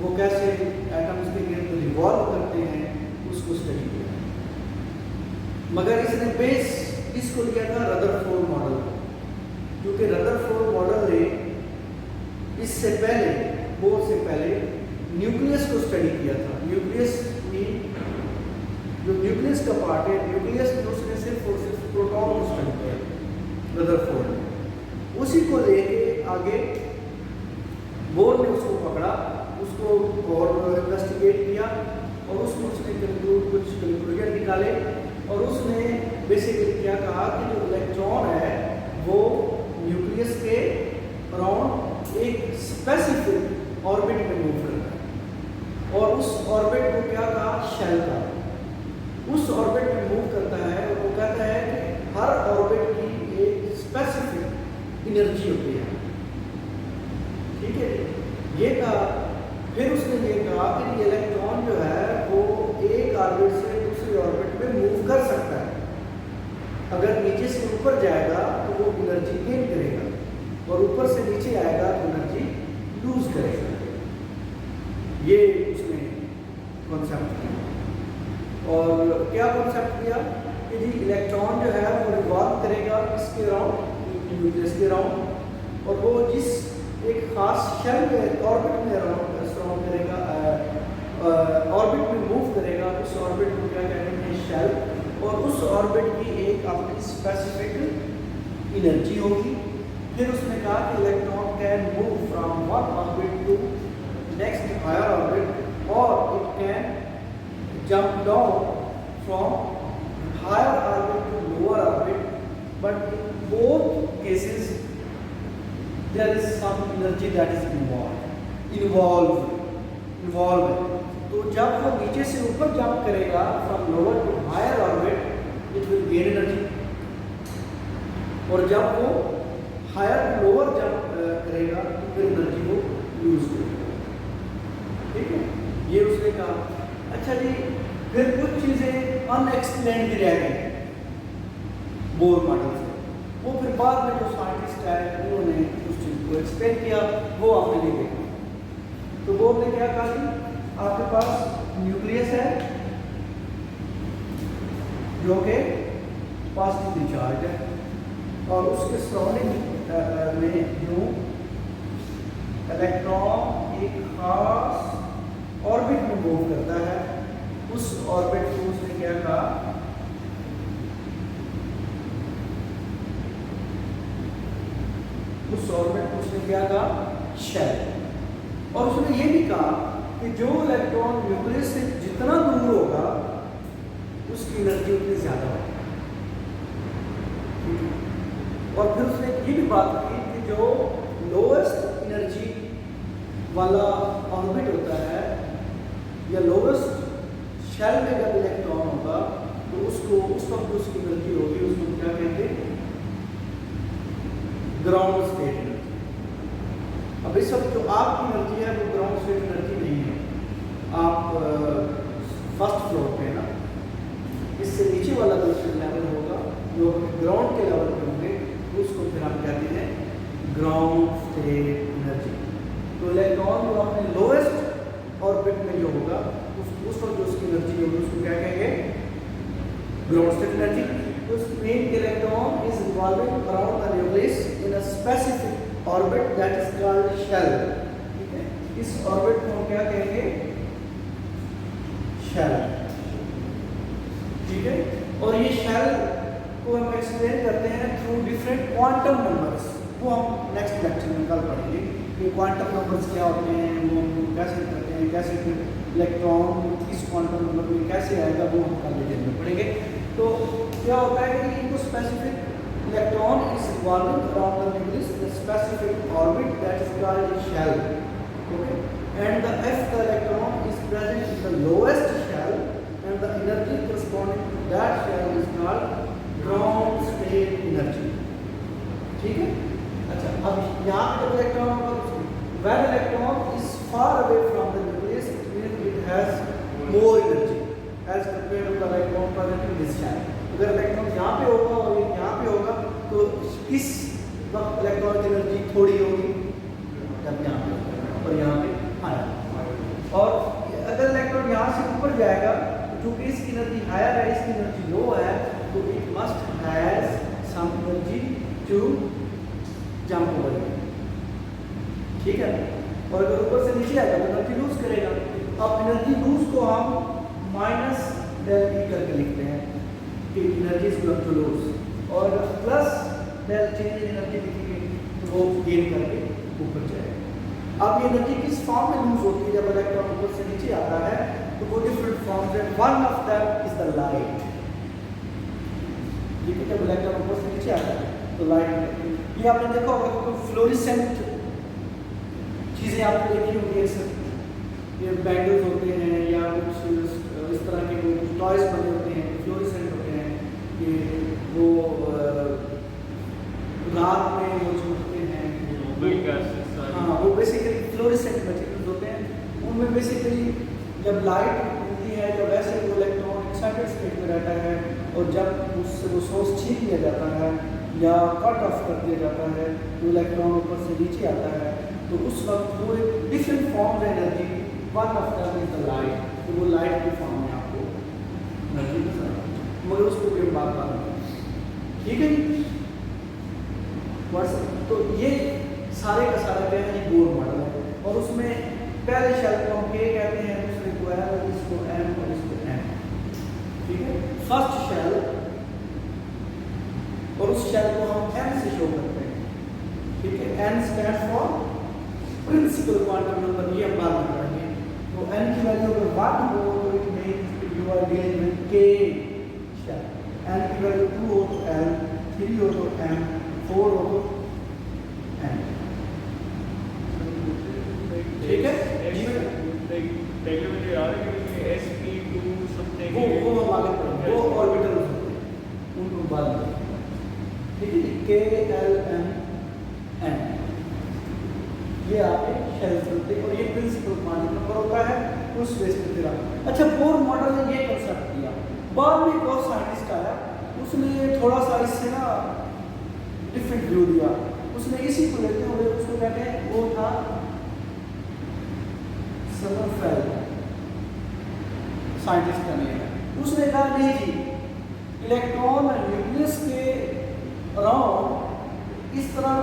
वो कैसे एटम्स के गिर्द रिवॉल्व करते हैं, उसको स्टडी किया। मगर इसने बेस इसको लिया था रदरफोर्ड मॉडल, क्योंकि रदरफोर्ड मॉडल ने इससे पहले, बोर से पहले न्यूक्लियस को स्टडी किया था। न्यूक्लियस में जो न्यूक्लियस का पार्ट है, न्यूक्लियस में उसने सिर्फ और सिर्फ प्रोटॉन को स्टडी किया रदरफोर्ड ने। उसी को लेके आगे बोर ने उसको पकड़ा, उसको और इन्वेस्टिगेट किया और उसमें उसने कुछ कंक्लूजन निकाले और उसने बेसिकली क्या कहा कि जो इलेक्ट्रॉन है वो न्यूक्लियस के अराउंड एक स्पेसिफिक ऑर्बिट में मूव करता है और उस ऑर्बिट को क्या कहा, शेल का। उस ऑर्बिट में मूव करता है और वो कहता है कि हर ऑर्बिट की एक स्पेसिफिक एनर्जी होती है, ठीक है। ये कहा, फिर उसने ये कहा कि इलेक्ट्रॉन जो है वो एक ऑर्बिट से दूसरी ऑर्बिट में मूव कर सकता है। अगर नीचे से ऊपर जाएगा तो वो एनर्जी गेन करेगा और ऊपर से नीचे आएगा तो एनर्जी लूज करेगा। ये उसने कॉन्सेप्ट किया। और क्या कॉन्सेप्ट किया कि जी इलेक्ट्रॉन जो है वो रिवॉल्व करेगा इसके अराउंड, न्यूक्लियस के अराउंड, और वो जिस एक खास शेल में ऑर्बिट में सराउंड करेगा, ऑर्बिट में मूव करेगा, उस ऑर्बिट को क्या कहते हैं, शेल, और उस ऑर्बिट की एक अपनी स्पेसिफिक एनर्जी होगी। फिर उसने कहा कि electron can move from one orbit to next higher orbit और it can jump down from higher orbit to lower orbit, but in both cases there is some energy that is involved. तो जब वो नीचे से ऊपर jump करेगा from lower to higher orbit, it will gain energy, और जब वो higher to lower जंप करेगा तो फिर एनर्जी को लूज करेगा, ठीक है। ये उसने कहा। अच्छा जी, फिर कुछ चीज़ें अनएक्सप्लेन्ड भी रह गई बोर मॉडल से, वो फिर बाद में जो साइंटिस्ट आए उन्होंने उस चीज़ को एक्सप्लेन किया, वो आपने नहीं देखा। तो बोर ने क्या कहा कि आपके पास न्यूक्लियस है जो कि पॉजिटिवली चार्ज है और उसके सराउंडिंग में जो इलेक्ट्रॉन एक खास ऑर्बिट में मूव करता है, उस ऑर्बिट को उसने क्या कहा, उस ऑर्बिट को उसने क्या कहा, शेल। और उसने ये भी कहा कि जो इलेक्ट्रॉन न्यूक्लियस से जितना दूर होगा उसकी एनर्जी उतनी ज्यादा होगी। और फिर उसने ये भी बात की कि जो लोएस्ट एनर्जी वाला ऑर्बिट होता है या लोएस्ट शेल में जब इलेक्ट्रॉन होगा तो उसको उस वक्त उसकी एनर्जी होगी, उसको क्या कहते हैं, ग्राउंड स्टेट एनर्जी। अब इस वक्त जो आपकी एनर्जी है वो ग्राउंड स्टेट एनर्जी नहीं है, आप फर्स्ट फ्लोर पे ना, इससे नीचे वाला जो लेवल होगा जो ग्राउंड के लेवल पे होंगे उसको फिर हम कहते हैं ग्राउंड स्टेट एनर्जी। तो इलेक्ट्रॉन जो अपने लोएस्ट ऑर्बिट में जो होगा उस वक्त जो उसकी एनर्जी होगी उसको क्या कहेंगे, ग्राउंड स्टेट एनर्जी। उस main electron is revolving around the nucleus in a specific orbit that is called shell, ठीक है। इस ऑर्बिट को हम क्या कहेंगे, शेल, ठीक है। और ये शेल को हम एक्सप्लेन करते हैं थ्रू डिफरेंट क्वांटम नंबर्स। वो हम नेक्स्ट लेक्चर में कल पढ़ेंगे कि क्वांटम नंबर्स क्या होते हैं, वो हम कैसे करते हैं, कैसे फिर इलेक्ट्रॉन इस क्वांटम नंबर में कैसे आएगा, वो हम कल डिटेल में पढ़ेंगे। तो क्या होता है कि इनको specific electron is revolving around the nucleus in a specific orbit that is called shell, okay, and the if the electron is present in the lowest shell and the energy corresponding to that shell is called ground state energy, ठीक है। अच्छा, अब यहाँ पे जब electron होगा, when electron is far away from the nucleus it means it has more energy as compared to the electron present in this shell। अगर electron यहाँ पे होगा और यहाँ पे होगा तो इस वक्त इलेक्ट्रॉन की एनर्जी थोड़ी होगी जब यहाँ पे होगा और यहाँ पे हायर। और अगर इलेक्ट्रॉन यहाँ से ऊपर जाएगा तो चूंकि इसकी एनर्जी हायर है, इसकी एनर्जी लो है, तो it must has some energy to jump over, ठीक है। और अगर ऊपर से नीचे आएगा तो एनर्जी लूज करेगा। अब एनर्जी लूज को हम माइनस डेल ई करके लिखते हैं कि energy is equal to lose, और प्लस डेल चेंज एनर्जी लिखेंगे तो वो गेन करके ऊपर जाएगा। अब ये एनर्जी किस फॉर्म में लूज होती है जब इलेक्ट्रॉन ऊपर से नीचे आता है, तो वो डिफरेंट फॉर्म्स है। One of them is the light, ठीक है। जब इलेक्ट्रॉन ऊपर से नीचे आता है तो लाइट, ये आपने देखा होगा कि फ्लोरेसेंट चीज़ें आपने देखी होंगी, अक्सर ये बैंगल्स होते हैं या कुछ इस तरह के कुछ टॉयज बने होते हैं, फ्लोरेसेंट होते हैं, ये वो रात में वो जो होते हैं, हाँ, वो बेसिकली फ्लोरेसेंट मटेरियल्स होते हैं। उनमें बेसिकली जब लाइट मिलती है, जब ऐसे वो इलेक्ट्रॉन एक्साइटेड स्टेट में रहता है और जब उससे वो सोर्स छीन लिया जाता है या कट ऑफ कर दिया जाता है, तो इलेक्ट्रॉन ऊपर से नीचे आता है, तो उस वक्त वो एक डिफरेंट फॉर्म है energy. One of them is the light, तो वो लाइट की फॉर्म में आपको एनर्जी नजर आती है, मगर उसको कोई बात नहीं, ठीक है जी। तो ये सारे का सारा क्या है, बोर मॉडल है, और उसमें पहले शेल को हम के कहते हैं, दूसरे को एल, और इसको एम और इसको एम, ठीक है। फर्स्ट शेल और उस शेल को हम एन से शो करते हैं, ठीक है। N stand for principal quantum number, ये हम बाद में पढ़ेंगे। तो एन की वैल्यू अगर 1 हो तो it means you are dealing with K shell, N की वैल्यू 2 हो तो एल, 3 हो तो एम, 4 हो तो एन, ठीक है। वो हम आगे पढ़ेंगे, वो ऑर्बिटल होते हैं, उनको बाद में, ठीक है। के एल एम एन, ये आपके शेल्स होते हैं, और ये प्रिंसिपल क्वांटम नंबर होता है उस बेस पे तेरा। अच्छा, बोर मॉडल ने ये कंसेप्ट दिया, बाद में एक और साइंटिस्ट आया, उसने थोड़ा सा इससे ना डिफरेंट व्यू दिया। उसने इसी को लेते हुए उसको कहते हैं, वो था समरफेल्ड, साइंटिस्ट का नेम है। उसने कहा नहीं जी, इलेक्ट्रॉन न्यूक्लियस के अराउंड इस तरह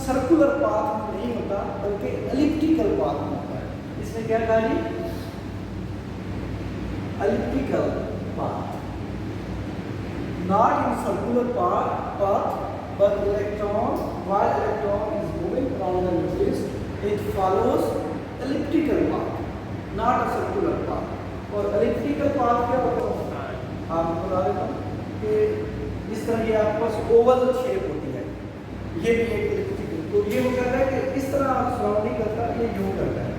सर्कुलर पाथ में नहीं होता, बल्कि एलिप्टिकल पाथ में होता है। इसने क्या कहा जी, elliptical path, not in circular path but electron, while electron is moving around the nucleus, it follows elliptical path, not a circular path. और elliptical path क्या होता है, आपको बता देता हूँ कि इस तरह ये आपके पास ओवल शेप होती है, ये भी एक elliptical, तो ये वो कहता है कि इस तरह सराउंडिंग करता है, ये यूं करता है,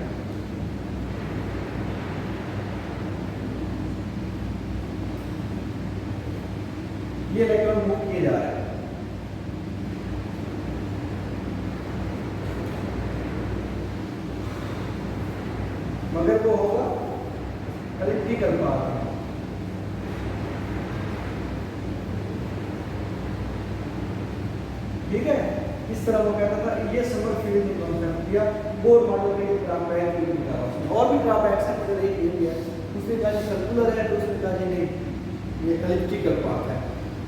ये इलेक्ट्रॉन मूव किए जा रहा है। मगर वो होगा एलिप्टिकल पाथ, ठीक है। इस तरह वो कहता था, ये समरफील्ड ने कॉन्सेप्ट दिया। बोर मॉडल के ड्रॉबैक भी दिखा रहा है, और भी ड्रॉबैक्स हैं, मगर एक ये भी है। उसने कहा जी सर्कुलर है, तो उसने कहा जी नहीं, ये एलिप्टिकल पाथ है।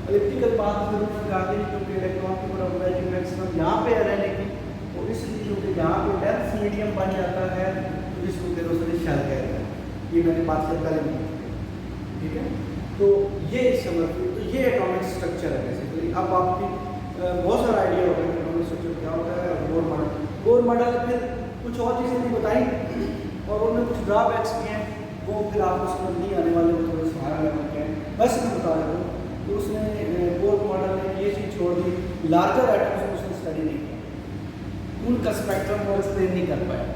एलिप्टिकल पाथ में उन्होंने कहा कि क्योंकि इलेक्ट्रॉन की प्रोबेबिलिटी मैक्सिमम यहाँ पे रहने की, और इसलिए क्योंकि यहाँ पे डेंस मीडियम बन जाता है, इसको फिर उसने शेल कहते हैं। ये मैंने बात से पहले भी, ठीक है। तो ये समरफील्ड, तो ये एटॉमिक स्ट्रक्चर है बेसिकली। अब आपकी बहुत सारा आइडिया होगा कि एटॉमिक स्ट्रक्चर क्या होता है। मॉडल ने फिर कुछ और चीज़ें भी बताई और उन्होंने कुछ ड्रॉबैक्स भी हैं, वो फिर आपको समझ नहीं आने वाले, वो थोड़े से हायर लेवल के हैं। बस मैं बता रहा हूँ तो उसने बोर मॉडल ने ये चीज़ छोड़ दी, लार्जर आइटम्स को उसने स्टडी नहीं किया, उनका स्पेक्ट्रम वो एक्सप्लेन नहीं कर पाया,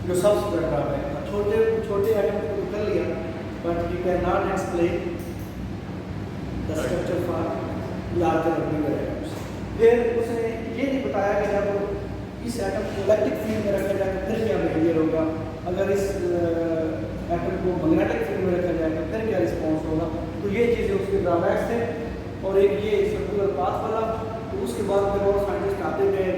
जो सबसे बड़ा ड्रॉबैक था। छोटे छोटे आइटम्स को कर लिया, but you can not explain the structure for larger और बिगर आइटम्स। फिर उसने ये नहीं बताया कि जब इस एटम को इलेक्ट्रिक फील्ड में रखा जाए तो फिर क्या बिहेवियर होगा, अगर इस एटम को मैग्नेटिक फील्ड में रखा जाए तो फिर क्या रिस्पॉन्स होगा। तो ये चीज़ें उसके ड्रॉबैक्स थे। और एक ये सर्कुलर पाथ वाला, तो उसके बाद फिर और साइंटिस्ट आते गए